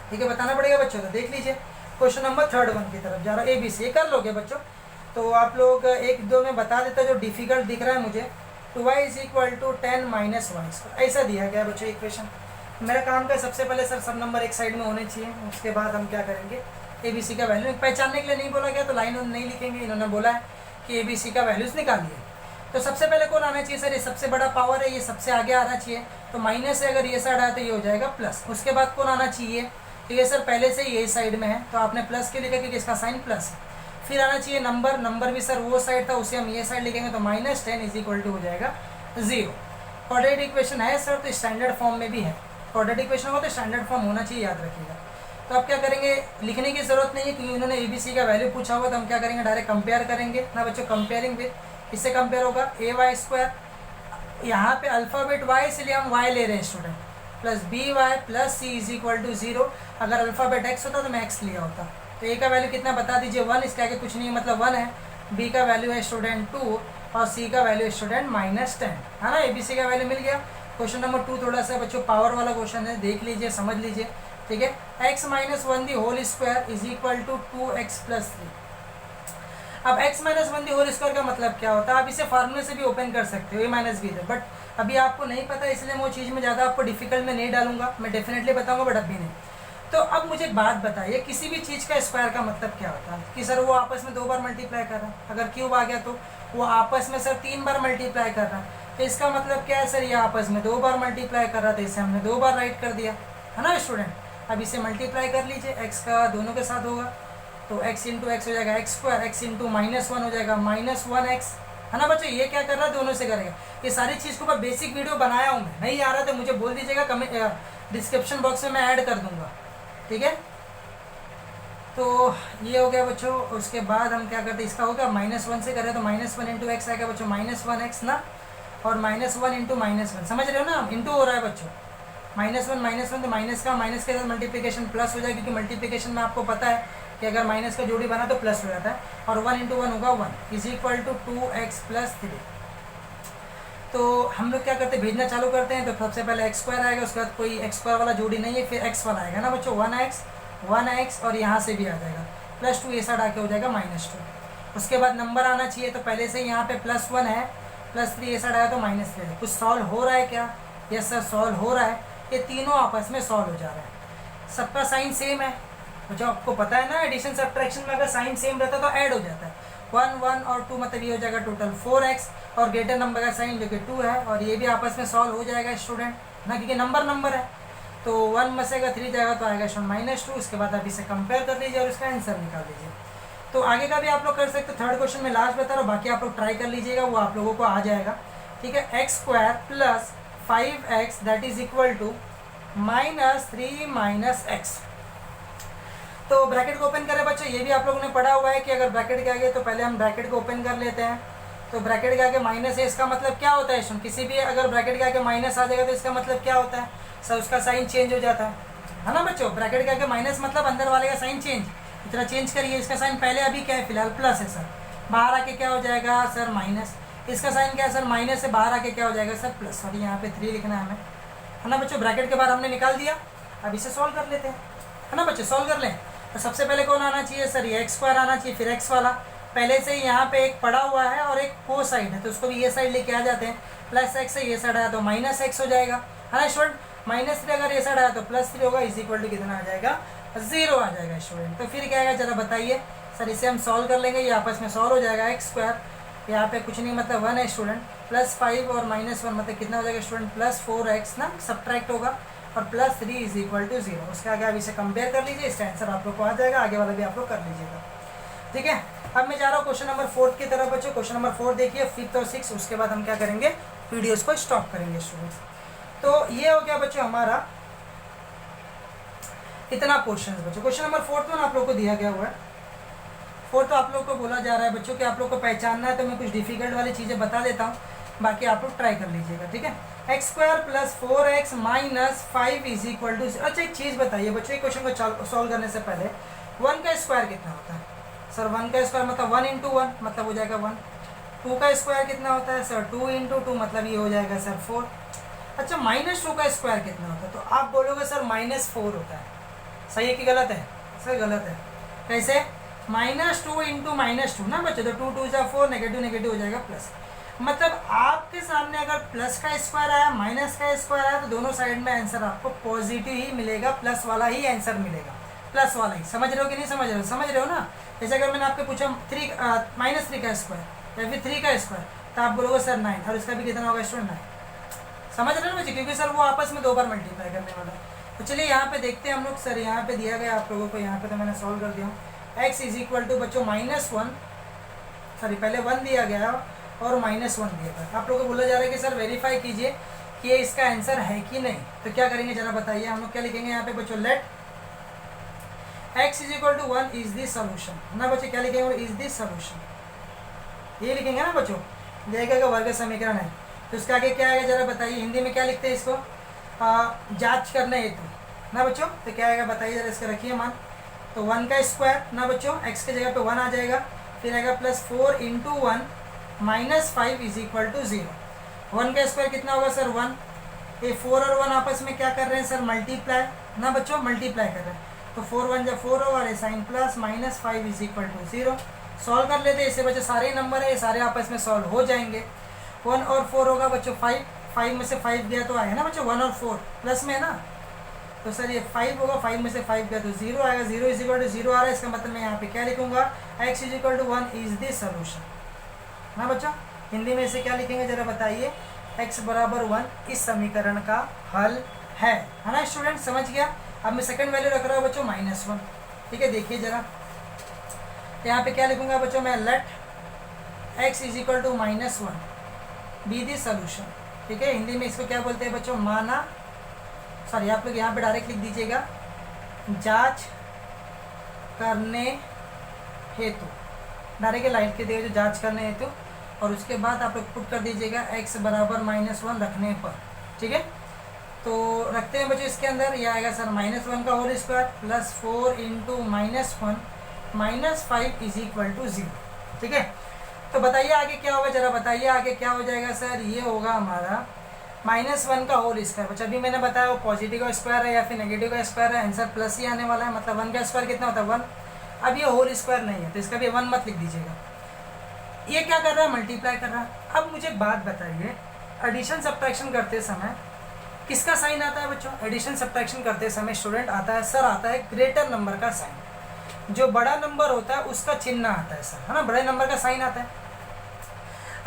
ठीक है, बताना पड़ेगा बच्चों। तो देख लीजिए क्वेश्चन नंबर 1 की तरफ जा रहा हूँ। ABC ये कर लोगे बच्चों, तो आप लोग 1-2 में बता देते, जो डिफिकल्ट दिख रहा है मुझे। 2y = 10 - y², ऐसा दिया गया बच्चों इक्वेशन। मेरा काम का सबसे पहले सर सब नंबर एक साइड में होने चाहिए, उसके बाद हम क्या करेंगे, ABC का वैल्यू पहचानने के लिए नहीं बोला गया तो लाइन नहीं लिखेंगे, इन्होंने बोला है कि ABC का वैल्यूज निकालिए। तो सबसे पहले कौन आना चाहिए सर, ये सबसे बड़ा पावर है, ये सबसे आगे आना चाहिए, तो माइनस है, अगर ये साइड आया तो ये हो जाएगा प्लस। उसके बाद कौन आना चाहिए, तो ये सर पहले से ये साइड में है तो आपने प्लस के लिखा क्योंकि इसका साइन प्लस है। फिर आना चाहिए नंबर भी सर वो साइड था, उसे हम ये साइड लिखेंगे तो -10 = हो जाएगा 0। क्वाड्रेटिक इक्वेशन है सर तो स्टैंडर्ड फॉर्म में भी है, क्वाड्रेटिक इक्वेशन हो तो स्टैंडर्ड फॉर्म होना चाहिए, याद रखिएगा। तो अब क्या करेंगे, लिखने की जरूरत नहीं है क्योंकि उन्होंने ABC का वैल्यू पूछा हुआ, तो हम क्या करेंगे, डायरेक्ट कंपेयर करेंगे ना बच्चों। कंपेयरिंग विद, इससे कंपेयर होगा AY², यहाँ पे अल्फ़ाबेट Y इसलिए हम Y ले रहे हैं स्टूडेंट, प्लस BY + C = 0। अगर अल्फ़ाबेट X होता तो मैं X लिया होता। तो A का वैल्यू कितना बता दीजिए, 1, इसके आगे कुछ नहीं मतलब 1 है। B का वैल्यू है स्टूडेंट 2 और C का वैल्यू है स्टूडेंट -10, है ना। ABC का वैल्यू मिल गया। क्वेश्चन नंबर 2 थोड़ा सा बच्चों पावर वाला क्वेश्चन है, देख लीजिए, समझ लीजिए, ठीक है। x - 1 = 2x + 3। अब x - 1 का मतलब क्या होता है, आप इसे फार्मूले से भी ओपन कर सकते हो, a - b है, बट अभी आपको नहीं पता इसलिए मैं वो चीज़ में ज़्यादा आपको डिफिकल्ट में नहीं डालूंगा, मैं डेफिनेटली बताऊंगा बट अभी नहीं। तो अब मुझे एक बात बताइए, किसी भी चीज़ का स्क्वायर का मतलब क्या होता है कि सर वो आपस में 2 बार मल्टीप्लाई कर रहा है, अगर क्यूब आ गया तो वो आपस में सर 3 बार मल्टीप्लाई कर रहा है, तो इसका मतलब क्या है सर, ये आपस में 2 बार मल्टीप्लाई कर रहा था, इसे हमने 2 बार राइट कर दिया, है ना स्टूडेंट। अब इसे मल्टीप्लाई कर लीजिए, x का दोनों के साथ होगा तो x × x हो जाएगा x², x × -1 हो जाएगा -1x, है ना बच्चों। ये क्या कर रहा है, दोनों से करेगा। ये सारी चीज़ के ऊपर बेसिक वीडियो बनाया हूँ मैं, नहीं आ रहा तो मुझे बोल दीजिएगा, कमेंट डिस्क्रिप्शन बॉक्स में मैं ऐड कर दूंगा, ठीक है। तो ये हो गया बच्चों। उसके बाद हम क्या करते हैं, इसका होगा -1 से करें तो -1 × x आएगा बच्चों, -1x ना, और -1 × -1, समझ रहे हो ना, इंटू हो रहा है बच्चों। -1 तो माइनस के साथ मल्टीप्लिकेशन प्लस हो जाएगा, क्योंकि मल्टीप्लिकेशन में आपको पता है कि अगर माइनस का जोड़ी बना तो प्लस हो जाता है, और 1 × 1 होगा 1 = 2x + 3। तो हम लोग क्या करते हैं, भेजना चालू करते हैं। तो सबसे पहले x² आएगा, उसके बाद कोई x² वाला जोड़ी नहीं है, फिर x वाला आएगा ना बच्चों, 1x और यहाँ से भी आ जाएगा +2, ये साइड आके हो जाएगा -2। उसके बाद नंबर आना चाहिए, तो पहले से यहाँ पे +1 है, +3 ये साइड आया तो -3। कुछ सॉल्व हो रहा है क्या, यस सर सॉल्व हो रहा है, ये तीनों आपस में सॉल्व हो जा रहा है, सबका साइन सेम है। जो आपको पता है ना, एडिशन सब्ट्रैक्शन में अगर साइन सेम रहता तो ऐड हो जाता है। 1 और 2 मतलब ये हो जाएगा टोटल 4x, और ग्रेटर नंबर का साइन जो कि 2 है, और ये भी आपस में सॉल्व हो जाएगा स्टूडेंट ना, क्योंकि नंबर है। तो 1 में से अगर 3 जाएगा तो आएगा स्टूडेंट -2। उसके बाद आप इसे कंपेयर कर लीजिए और इसका आंसर निकाल लीजिए। तो आगे का भी आप लोग कर सकते हो, थर्ड क्वेश्चन में लास्ट बता रहा हूँ, बाकी आप लोग ट्राई कर लीजिएगा, वो आप लोगों को आ जाएगा, ठीक है। x² + 5x = -3 - x। तो ब्रैकेट को ओपन करें बच्चों, ये भी आप लोगों ने पढ़ा हुआ है कि अगर ब्रैकेट के आगे, तो पहले हम ब्रैकेट को ओपन कर लेते हैं। तो ब्रैकेट के आगे माइनस है, इसका मतलब क्या होता है, किसी भी अगर ब्रैकेट के आगे माइनस आ जाएगा तो इसका मतलब क्या होता है सर, उसका साइन चेंज हो जाता है ना बच्चों। ब्रैकेट के आगे माइनस मतलब अंदर वाले का साइन चेंज, इतना चेंज करिए। इसका साइन पहले अभी क्या है, फिलहाल प्लस है सर, बाहर आके क्या हो जाएगा सर माइनस। इसका साइन क्या है सर, माइनस से बाहर आके क्या हो जाएगा सर प्लस, और यहाँ पे 3 लिखना है हमें, है ना बच्चों। ब्रैकेट के बाहर हमने निकाल दिया, अब इसे सॉल्व कर लेते हैं, है ना बच्चों, सॉल्व कर लें। तो सबसे पहले कौन आना चाहिए सर, ये x² आना चाहिए, फिर x वाला। पहले से यहाँ पे एक पड़ा हुआ है और एक को साइड है, तो उसको भी ये साइड लेके आ जाते हैं, +x है, ये साइड आया तो -x हो जाएगा, है ना स्टूडेंट। -3 अगर ये साइड आया तो +3 होगा, इज इक्वल टू कितना आ जाएगा, 0 आ जाएगा स्टूडेंट। तो फिर क्या आएगा जरा बताइए, सर इसे हम सॉल्व कर लेंगे, ये आपस में सॉल्व हो जाएगा। एक्स स्क्वायर यहाँ पे कुछ नहीं मतलब 1 है स्टूडेंट, प्लस 5 और माइनस 1 मतलब कितना हो जाएगा स्टूडेंट, प्लस 4x ना सब्ट्रैक्ट होगा, और प्लस 3 इज इक्वल टू 0। उसके आगे आप इसे कंपेयर कर लीजिए, इसका आंसर आप लोग को आ जाएगा, आगे वाला भी आप लोग कर लीजिएगा। ठीक है, अब मैं जा रहा हूँ क्वेश्चन नंबर 4 की तरफ बच्चों। क्वेश्चन नंबर 4 देखिए, 5th और 6, उसके बाद हम क्या करेंगे, वीडियोस को स्टॉप करेंगे स्टूडेंट्स। तो ये हो गया बच्चों हमारा इतना क्वेश्चन बच्चों। क्वेश्चन नंबर 4 तो आप लोग को दिया गया हुआ है। 4 तो आप लोग को बोला जा रहा है बच्चों कि आप लोग को पहचानना है, तो मैं कुछ डिफिकल्ट वाली चीज़ें बता देता हूँ, बाकी आप लोग ट्राई कर लीजिएगा। ठीक है, x square plus 4x minus 5 is equal to. अच्छा एक चीज़ बताइए बच्चों, एक क्वेश्चन को सॉल्व करने से पहले 1 का स्क्वायर कितना होता है सर? 1 का स्क्वायर मतलब 1 इंटू 1 मतलब हो जाएगा 1। 2 का स्क्वायर कितना होता है सर? 2 इंटू 2 मतलब ये हो जाएगा सर 4। अच्छा माइनस 2 का स्क्वायर कितना होता है? तो आप बोलोगे सर -4 होता है। सही है कि गलत है? सर गलत है। कैसे? -2 इंटू -2 ना बच्चों, तो 2 2 जा 4, नेगेटिव नेगेटिव हो जाएगा प्लस। मतलब आपके सामने अगर प्लस का स्क्वायर आया, माइनस का स्क्वायर आया, तो दोनों साइड में आंसर आपको पॉजिटिव ही मिलेगा, प्लस वाला ही आंसर मिलेगा, प्लस वाला ही। समझ रहे हो कि नहीं समझ रहे हो? समझ रहे हो ना? जैसे अगर मैंने आपको पूछा -3 का स्क्वायर या फिर 3 का स्क्वायर, तो आप बोलोगे सर 9, और इसका भी कितना होगा स्टूडेंट? 9। समझ रहे हो ना बच्चे? क्योंकि सर वो आपस में 2 बार मल्टीप्लाई करने वाला है। तो चलिए यहाँ पे देखते हैं हम लोग। सर यहाँ पे दिया गया आप लोगों को, यहाँ पे तो मैंने सॉल्व कर दिया हूँ। x इज इक्वल टू बच्चों -1, सॉरी पहले 1 दिया गया और -1 दिया गया। आप लोगों को बोला जा रहा है कि सर वेरीफाई कीजिए कि ये इसका आंसर है कि नहीं। तो क्या करेंगे जरा बताइए, हम लोग क्या लिखेंगे यहाँ पे बच्चों? Let x is equal to 1 is the solution ना बच्चों। क्या लिखेंगे? इज द सॉल्यूशन, ये लिखेंगे ना बच्चों। देखिएगा वर्ग समीकरण है, तो उसके आगे क्या आएगा जरा बताइए। हिंदी में क्या लिखते हैं इसको? जांच करने हेतु ना बच्चों। तो क्या आएगा बताइए जरा, इसका रखिए मान। तो 1 का स्क्वायर ना बच्चों, x की जगह पे 1 आ जाएगा, फिर आएगा plus 4 into 1 minus 5 is equal to 0। 1 का स्क्वायर कितना होगा सर? 1। ये 4 और 1 आपस में क्या कर रहे हैं सर? मल्टीप्लाई ना बच्चों, मल्टीप्लाई कर रहे हैं। तो 4 1 जब 4 होगा, और sign plus minus 5 is equal to 0। Solve कर लेते हैं, इससे बच्चों सारे नंबर है, ये सारे आपस में सॉल्व हो जाएंगे। 1 और 4 होगा बच्चों 5, 5 में से 5 गया तो आएगा ना बच्चों 1 और 4 प्लस में है ना। तो सर ये 5 होगा, 5 में से 5 गया तो 0 आएगा। 0 इज इक्वल टू 0 आ रहा है, इसका मतलब मैं यहाँ पे क्या लिखूंगा? x is equal to 1 is the solution ना बच्चों। हिंदी में इसे क्या लिखेंगे जरा बताइए? x बराबर 1 इस समीकरण का हल है ना स्टूडेंट? समझ गया? अब मैं सेकंड वैल्यू रख रहा हूँ बच्चों -1। ठीक है, देखिए जरा यहाँ पे क्या लिखूंगा बच्चों मैं? Let x is equal to -1 be the solution. ठीक है, हिंदी में इसको क्या बोलते हैं बच्चों? माना, सॉरी आप लोग यहाँ पे डायरेक्ट लिख दीजिएगा, जांच करने हेतु। डायरेक्ट लाइट के दिए जो जांच करने हेतु, और उसके बाद आप लोग पुट कर दीजिएगा x बराबर -1 रखने पर। ठीक है, तो रखते हैं बच्चों इसके अंदर, यह आएगा सर -1 का whole square plus 4 into -1 minus 5 is equal to 0। ठीक है, तो बताइए आगे क्या होगा जरा बताइए, आगे क्या हो जाएगा सर? ये होगा हमारा -1 का होल स्क्वायर। बच्चा अभी मैंने बताया वो पॉजिटिव का स्क्वायर है या फिर नेगेटिव का स्क्वायर है, आंसर प्लस ही आने वाला है। मतलब 1 का स्क्वायर कितना होता है? 1। अब ये होल स्क्वायर नहीं है तो इसका भी 1 मत लिख दीजिएगा। ये क्या कर रहा है? मल्टीप्लाई कर रहा है। अब मुझे बात बताइए, एडिशन सब्ट्रैक्शन करते समय किसका साइन आता है बच्चों? एडिशन सब्ट्रैक्शन करते समय स्टूडेंट आता है सर, आता है ग्रेटर नंबर का साइन। जो बड़ा नंबर होता है उसका चिन्ह आता है सर, है ना? बड़े नंबर का साइन आता है।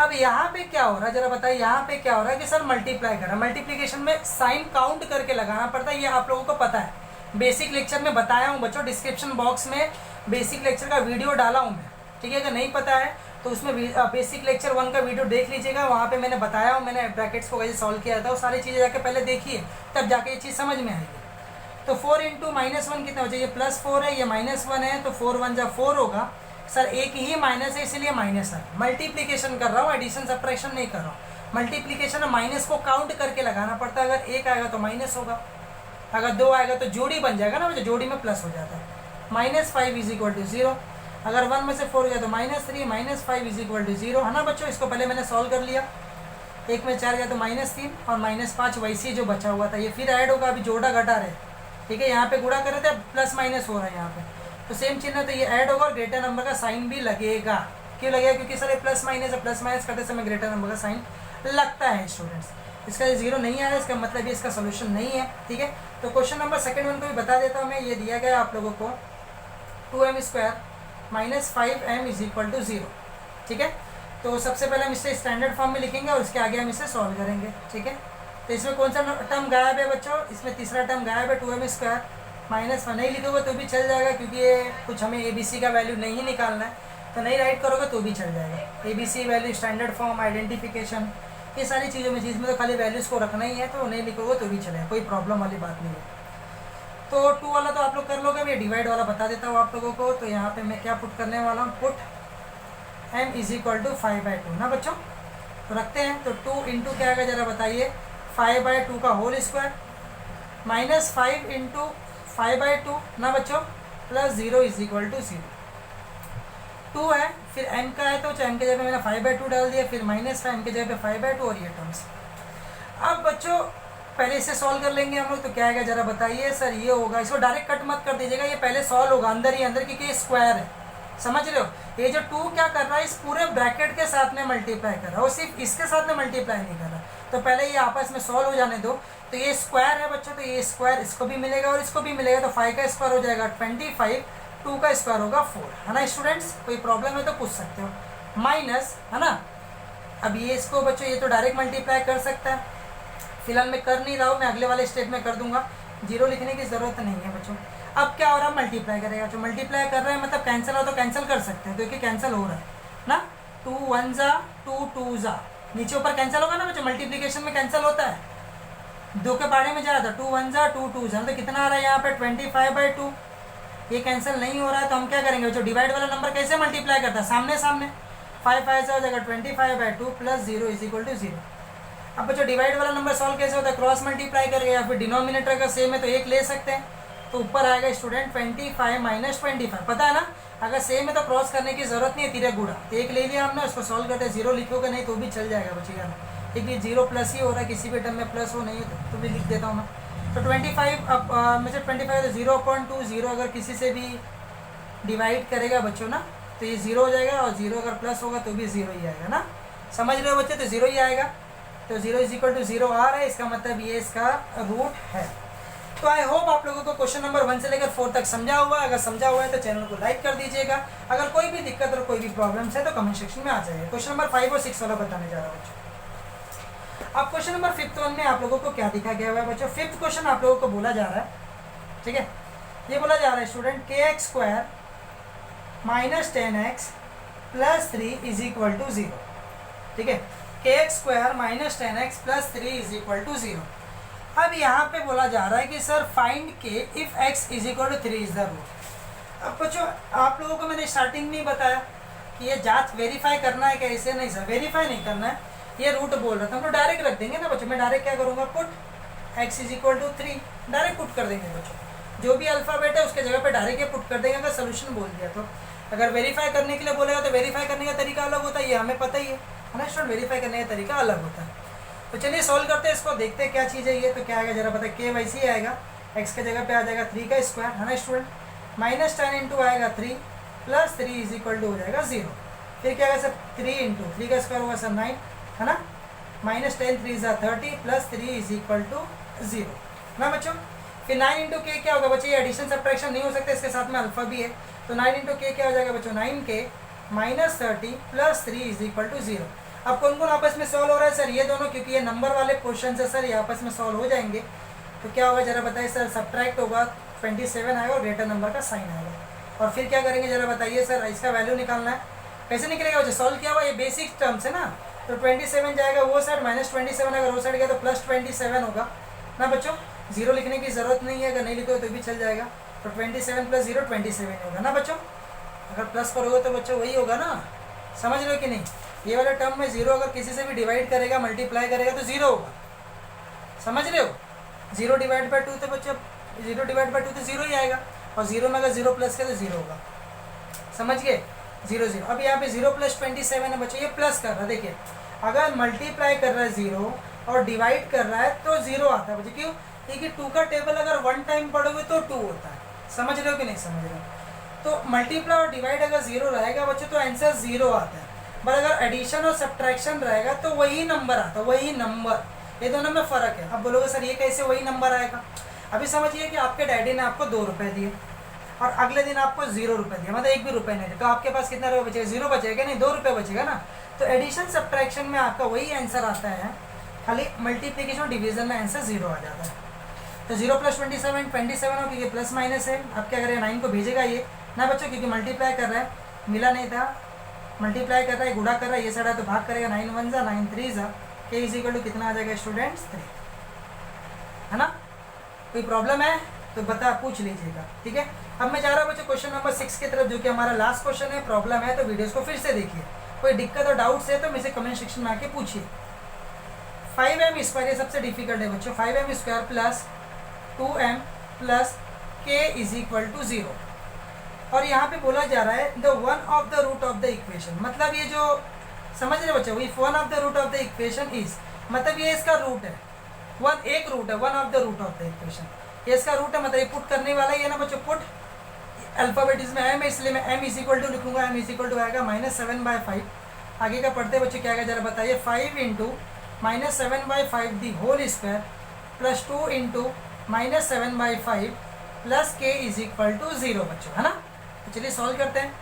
अब यहाँ पे क्या हो रहा है जरा बताइए? यहाँ पे क्या हो रहा है कि सर मल्टीप्लाई कर रहा है। मल्टीप्लिकेशन में साइन काउंट करके लगाना पड़ता है, ये आप लोगों को पता है। बेसिक लेक्चर में बताया हूँ बच्चों, डिस्क्रिप्शन बॉक्स में बेसिक लेक्चर का वीडियो डाला हूँ मैं। ठीक है, अगर नहीं पता है तो उसमें बेसिक लेक्चर 1 का वीडियो देख लीजिएगा, वहाँ पे मैंने बताया हूँ, मैंने ब्रैकेट्स को कैसे सॉल्व किया था, वो सारी चीज़ें जाके पहले देखिए, तब जाके ये चीज़ समझ में आएगी। तो 4 इंटू -1 कितना हो जाए? ये +4 है, ये -1 है, तो 4 1 जा 4 होगा सर। एक ही माइनस है इसलिए माइनस है। मल्टीप्लिकेशन कर रहा हूँ, एडिशन सब्ट्रैक्शन नहीं कर रहा हूँ। मल्टीप्लिकेशन में माइनस को काउंट करके लगाना पड़ता है। अगर 1 आएगा तो माइनस होगा, अगर 2 आएगा तो जोड़ी बन जाएगा ना, जो जोड़ी में प्लस हो जाता है। -5 इज इक्वल टू 0। अगर 1 में से 4 गया तो -3, -5 इज इक्वल टू 0, है ना बच्चों? इसको पहले मैंने सॉल्व कर लिया। 1 में 4 गया तो -3 और -5 वैसे जो बचा हुआ था ये फिर ऐड होगा, अभी जोड़ा घटा रहे। ठीक है, यहाँ पे गुणा कर रहे थे, प्लस माइनस हो रहा है यहाँ पे, तो सेम चिन्ह, तो ये ऐड होगा और ग्रेटर नंबर का साइन भी लगेगा। क्यों लगेगा? क्योंकि सर ये प्लस माइनस है, प्लस माइनस करते समय ग्रेटर नंबर का साइन लगता है स्टूडेंट्स। इसका 0 नहीं आया, इसका मतलब ये इसका सोल्यूशन नहीं है। ठीक है, तो क्वेश्चन नंबर सेकंड 1 को भी बता देता हूँ मैं। ये दिया गया आप लोगों को 2m² -5m is equal to 0। ठीक है, तो सबसे पहले हम इसे स्टैंडर्ड फॉर्म में लिखेंगे और उसके आगे हम इसे सॉल्व करेंगे। ठीक है, तो इसमें कौन सा टर्म गायब है बच्चों? इसमें तीसरा टर्म गायब है, 2m² -1 नहीं लिखोगे तो भी चल जाएगा, क्योंकि ये कुछ हमें ABC का वैल्यू नहीं निकालना है, तो नहीं राइट करोगे तो भी चल जाएगा। ABC value, standard form, identification, ये सारी चीज़ों में जिसमें तो खाली वैल्यूज़ को रखना ही है, तो नहीं लिखोगे तो भी चलेगा, कोई प्रॉब्लम वाली बात नहीं है। तो 2 वाला तो आप लोग कर लोगे, मैं डिवाइड वाला बता देता हूँ आप लोगों को। तो यहाँ पे मैं क्या पुट करने वाला हूँ, put m is equal to 5/2 ना बच्चों। तो रखते हैं, तो 2 इंटू क्या आएगा जरा बताइए, 5/2 का होल स्क्वायर -5 इंटू 5/2 ना बच्चों, प्लस 0 इज इक्वल टू 0। 2 है, फिर m का है तो m के जगह पे मैंने 5/2 डाल दिया, फिर -5 के जगह पे 5/2 और ये टर्म्स। अब बच्चों पहले इसे सॉल्व कर लेंगे हम लोग, तो क्या आएगा जरा बताइए सर। ये होगा, इसको डायरेक्ट कट मत कर दीजिएगा, ये पहले सॉल्व होगा अंदर ही अंदर, क्योंकि ये स्क्वायर है, समझ रहे हो। ये जो 2 क्या कर रहा है, इस पूरे ब्रैकेट के साथ में मल्टीप्लाई कर रहा है, और सिर्फ इसके साथ में मल्टीप्लाई नहीं कर रहा। तो पहले ये आपस में सॉल्व हो जाने दो। तो ये स्क्वायर है बच्चों, तो ये स्क्वायर इसको भी मिलेगा और इसको भी मिलेगा, तो 5 का स्क्वायर हो जाएगा 25, 2 का स्क्वायर होगा 4, है ना स्टूडेंट्स। कोई प्रॉब्लम है तो पूछ सकते हो। माइनस, है ना। अब ये इसको बच्चों ये तो डायरेक्ट मल्टीप्लाई कर सकता है, फिलहाल मैं कर नहीं रहा हूँ, मैं अगले वाले स्टेप में कर दूंगा, 0 लिखने की ज़रूरत नहीं है बच्चों। अब क्या हो रहा है, मल्टीप्लाई करेगा, जो मल्टीप्लाई कर रहे हैं मतलब कैंसिल हो तो कैंसिल कर सकते हैं, क्योंकि कैंसिल हो रहा है ना। 2 1 जा 2 2 जा, नीचे ऊपर कैंसिल होगा ना बच्चों, मल्टीप्लिकेशन में कैंसिल होता है। 2 के बारे में जा रहा था, 2 1 जा 2 2 जा, तो कितना आ रहा है यहाँ पे 25/2। ये कैंसिल नहीं हो रहा है, तो हम क्या करेंगे बच्चों, डिवाइड वाला नंबर कैसे मल्टीप्लाई करता है, सामने सामने। 5 5 से हो जाएगा 25/2 प्लस 0 इज इक्वल टू 0। अब बच्चों डिवाइड वाला नंबर सॉल्व कैसे होता है, क्रॉस मल्टीप्लाई करके, या फिर डिनोमिनेटर अगर सेम है तो एक ले सकते हैं, तो ऊपर आएगा स्टूडेंट 25 माइनस 25, पता है ना। अगर सेम है तो क्रॉस करने की जरूरत नहीं है, तिरक गुड़ा, तो एक ले लिया हमने, उसको सॉल्व करते हैं। 0 लिखोगे नहीं तो भी चल जाएगा बच्चेगा, क्योंकि 0 प्लस ही हो रहा है, किसी भी टर्म में प्लस हो नहीं है तो भी लिख देता हूँ मैं। तो 25 अब मतलब 25 तो 0/2, 0 अगर किसी से भी डिवाइड करेगा बच्चों ना, तो ये 0 हो जाएगा, और 0 अगर प्लस होगा तो भी 0 ही आएगा ना, समझ रहे हो बच्चे। तो 0 ही आएगा, तो 0 इज इक्वल टू 0 आ रहा है, इसका मतलब ये इसका रूट है। तो आई होप आप लोगों को क्वेश्चन नंबर 1 से लेकर 4 तक समझा हुआ है। अगर समझा हुआ है तो चैनल को लाइक कर दीजिएगा। अगर कोई भी दिक्कत और कोई भी प्रॉब्लम्स है तो कमेंट सेक्शन में आ जाइए। क्वेश्चन नंबर 5 और 6 वाला बताने जा रहा हूँ बच्चों। अब क्वेश्चन नंबर 5th वन में आप लोगों को क्या दिखा गया हुआ है बच्चों। 5th क्वेश्चन आप लोगों को बोला जा रहा है, ठीक है, ये बोला जा रहा है student kx² minus 10x plus 3 is equal to 0। ठीक है, kx² minus 10x plus 3 is equal to 0। अब यहाँ पे बोला जा रहा है कि sir find k if x is equal to 3 is the root. अब बच्चों आप लोगों को मैंने स्टार्टिंग में ही बताया कि ये जांच वेरीफाई करना है, कैसे नहीं सर वेरीफाई नहीं करना है, ये रूट बोल रहा था, हम लोग डायरेक्ट रख देंगे ना बच्चों। मैं डायरेक्ट क्या करूँगा, put x is equal to 3 direct put कर देंगे बच्चों। जो भी अल्फ़ाबेट है उसके जगह पे डायरेक्ट ये पुट कर देंगे अगर सोल्यूशन बोल दिया तो। अगर वेरीफाई करने के लिए बोलेगा तो वेरीफाई करने का तरीका अलग होता है, ये हमें पता ही है ना स्टूडेंट, वेरीफाई करने का तरीका अलग होता है। तो चलिए सॉल्व करते हैं इसको, देखते हैं क्या चीज़ है ये। तो क्या आएगा जरा पता है, k वैसे ही आएगा, x के जगह पे आ जाएगा 3 का स्क्वायर, है ना स्टूडेंट, माइनस 10 इंटू आएगा 3 प्लस 3 इज इक्वल टू हो जाएगा 0। फिर क्या आएगा सर 3 इंटू 3 का स्क्वायर होगा सर 9, है ना, माइनस 10 3 ज़ा 30 प्लस 3 इज इक्वल टू 0 ना बच्चों। फिर 9 इंटू के क्या होगा बच्चों, ये एडिशन सब्ट्रैक्शन नहीं हो सकता, इसके साथ में अल्फा भी है, तो 9 इंटू के क्या हो जाएगा बच्चों, 9k minus 30 plus 3 is equal to 0। अब कौन कौन आपस में सॉल्व हो रहा है सर, ये दोनों, क्योंकि ये नंबर वाले क्वेश्चन है सर, ये आपस में सॉल्व हो जाएंगे। तो क्या होगा जरा बताइए सर, सब्ट्रैक्ट होगा 27 आएगा और ग्रेटर नंबर का साइन आएगा, और फिर क्या करेंगे जरा बताइए सर, इसका वैल्यू निकालना है। कैसे निकलेगा बच्चों, सॉल्व किया हुआ, ये बेसिक टर्म्स है ना, तो 27 जाएगा वो साइड, माइनस 27 अगर वो साइड गया तो प्लस 27 होगा ना बच्चों। 0 लिखने की जरूरत नहीं है, अगर नहीं लिखो तो भी चल जाएगा। तो 27 प्लस 0 27 होगा ना बच्चों। अगर प्लस करोगे तो बच्चों वही होगा ना, समझ रहे हो कि नहीं। ये वाले टर्म में 0 अगर किसी से भी डिवाइड करेगा मल्टीप्लाई करेगा तो 0 होगा, समझ रहे हो। 0 डिवाइड बाई 2 तो बच्चों 0 डिवाइड बाई 2 तो 0 ही आएगा, और 0 में अगर 0 प्लस करे तो 0 होगा, समझ गए, 0 0। अब यहाँ पे 0 प्लस 27 है बच्चों, ये प्लस कर रहा है, देखिए अगर मल्टीप्लाई कर रहा है 0 और डिवाइड कर रहा है तो 0 आता है बच्चों। क्यों, क्योंकि 2 का टेबल अगर 1 टाइम पढ़ोगे तो 2 होता है, समझ रहे हो कि नहीं समझ रहे हो। तो मल्टीप्लाई और डिवाइड अगर 0 रहेगा बच्चों तो आंसर 0 आता है, बट अगर एडिशन और सब्ट्रैक्शन रहेगा तो वही नंबर आता है, वही नंबर, ये दोनों में फ़र्क है। अब बोलोगे सर ये कैसे वही नंबर आएगा। अभी समझिए कि आपके डैडी ने आपको 2 रुपये दिए, और अगले दिन आपको 0 रुपये दिया, मतलब 1 भी रुपये नहीं दिया, तो आपके पास कितना रुपये बचेगा? 0 बचेगा, नहीं 2 रुपये बचेगा ना। तो एडिशन सब्ट्रैक्शन में आपका वही आंसर आता है, खाली मल्टीप्लिकेशन और डिवीजन में आंसर 0 आ जाता है। तो 0 + 27 27 हो, क्योंकि प्लस माइनस है। अब क्या करेगा? 9 को भेजेगा ये ना बच्चों, क्योंकि मल्टीप्लाई कर रहा है, मिला नहीं था, मल्टीप्लाई कर रहा है, गुणा कर रहा है, ये साइड है तो भाग करेगा, 9 × 1 = 9 × 3 = k = कितना आ जाएगा स्टूडेंट्स? 3, है ना। कोई प्रॉब्लम है तो पूछ लीजिएगा, ठीक है। अब मैं जा रहा हूँ बच्चों क्वेश्चन नंबर 6 की तरफ, जो कि हमारा लास्ट क्वेश्चन है। प्रॉब्लम है तो वीडियोस को फिर से देखिए, कोई दिक्कत और डाउट्स है तो मुझे कमेंट सेक्शन में आके पूछिए। 5m², ये सबसे डिफिकल्ट है बच्चों। 5m² + 2m + k = 0। और यहाँ पे बोला जा रहा है the one of the root of the equation, मतलब ये जो समझ रहे बच्चों, if one of the root of the equation is, मतलब ये इसका रूट है, एक रूट है, one of the root of the equation, ये इसका रूट है, मतलब ये पुट करने वाला ही है ना बच्चों। पुट अल्फाबेट में m है, इसलिए मैं m = लिखूंगा, m = आएगा -7/5। आगे का पढ़ते बच्चों क्या आएगा जरा बताइए। 5 × -7/5 दी होल स्क्वायर + 2 × -7/5 + k = 0 बच्चों, है ना। तो चलिए सॉल्व करते हैं।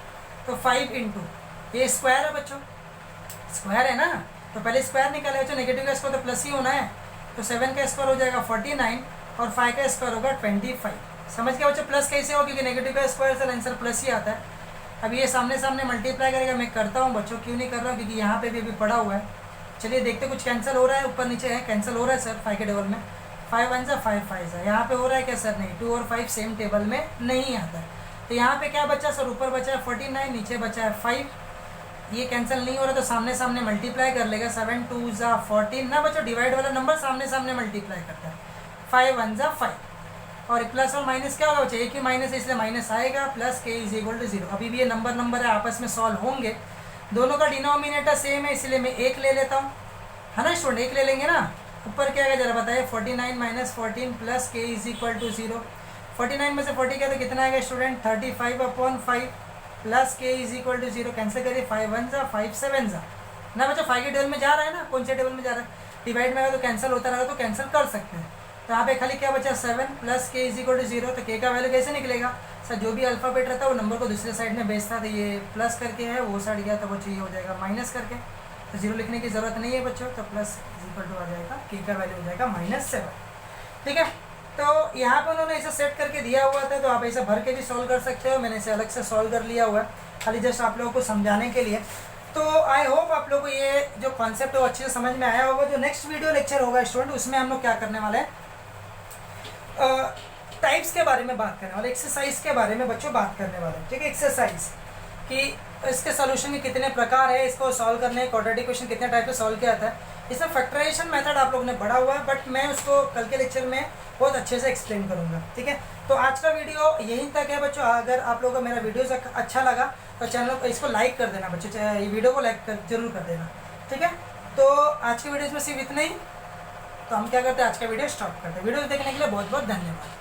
तो 5 × ये स्क्वायर है बच्चों, स्क्वायर है ना, तो पहले स्क्वायर निकाले बच्चों, नेगेटिव का स्क्वायर तो प्लस ही होना है, तो 7 का स्क्वायर हो जाएगा 49 और 5 का स्क्वायर होगा 25। समझ गया बच्चों? प्लस कैसे हो? क्योंकि नेगेटिव का स्क्वायर से आंसर प्लस ही आता है। अब ये सामने सामने मल्टीप्लाई करेगा, मैं करता हूँ बच्चों, क्यों नहीं कर रहा हूँ? क्योंकि यहाँ पे भी अभी पड़ा हुआ है। चलिए देखते कुछ कैंसिल हो रहा है, ऊपर नीचे है, कैंसिल हो रहा है सर 5 के टेबल में। 5 1 = 5 5 है, यहाँ पे हो रहा है क्या सर? नहीं, 2 और 5 सेम टेबल में नहीं आता है। तो यहाँ पे क्या बचा सर? ऊपर बचा है 49, नीचे बचा है 5, ये कैंसिल नहीं हो रहा तो सामने सामने मल्टीप्लाई कर लेगा। 7 2 = 14 ना बच्चों, डिवाइड वाला नंबर सामने सामने मल्टीप्लाई करता है। 5 1 = 5, और प्लस और माइनस क्या होगा बच्चों? एक ही माइनस है इसलिए माइनस आएगा, प्लस k = 0। अभी भी ये नंबर है, आपस में सॉल्व होंगे, दोनों का डिनोमिनेटर सेम है इसलिए मैं 1 ले लेता हूँ, है ना स्टूडेंट, 1 ले लेंगे ना। ऊपर क्या आएगा जरा बताइए? 49 - 14 + k = 0। 49 में से 40 क्या तो कितना आएगा स्टूडेंट? 35/5 + k = 0। कैंसिल करिए, 5 1 = 5 7 ना बच्चों, 5 के टेबल में जा रहा है ना, कौन से टेबल में जा रहा है? डिवाइड में अगर तो कैंसिल होता रहेगा तो कैंसिल कर सकते हैं। तो यहाँ पे खाली क्या बचा? 7 + k = 0। तो k का वैल्यू कैसे निकलेगा सर? जो भी अल्फाबेट रहता है वो नंबर को दूसरे साइड में भेजता है, तो ये प्लस करके है, वो साइड गया तो बच्चों ये हो जाएगा माइनस करके, तो 0 लिखने की ज़रूरत नहीं है बच्चों। तो प्लस = आ जाएगा, k का वैल्यू हो जाएगा -7, ठीक है। तो यहाँ पे उन्होंने इसे सेट करके दिया हुआ था, तो आप ऐसे भर के भी सॉल्व कर सकते हो, मैंने इसे अलग से सॉल्व कर लिया हुआ है, खाली जस्ट आप लोगों को समझाने के लिए। तो आई होप आप लोगों को ये जो कॉन्सेप्ट है वो अच्छे से समझ में आया होगा। जो नेक्स्ट वीडियो लेक्चर होगा स्टूडेंट, उसमें हम लोग क्या करने वाले हैं, टाइप्स के बारे में बात करने वाले, एक्सरसाइज के बारे में बच्चों बात करने वाले, ठीक है। एक्सरसाइज कि इसके सोल्यूशन के कितने प्रकार है, इसको सॉल्व करने क्वाड्रेटिक इक्वेशन कितने टाइप से सॉल्व किया जाता है, इसमें फैक्टराइजेशन मेथड आप लोगों ने पढ़ा हुआ है, बट मैं उसको कल के लेक्चर में बहुत अच्छे से एक्सप्लेन करूंगा, ठीक है। तो आज का वीडियो यहीं तक है बच्चों। अगर आप लोगों को मेरा वीडियो अच्छा लगा तो चैनल को इसको लाइक कर देना बच्चों, ये वीडियो को लाइक जरूर कर देना, ठीक है। तो आज के वीडियो में सिर्फ इतना ही, तो हम क्या करते हैं, आज का वीडियो स्टॉप करते हैं। वीडियो देखने के लिए बहुत बहुत धन्यवाद।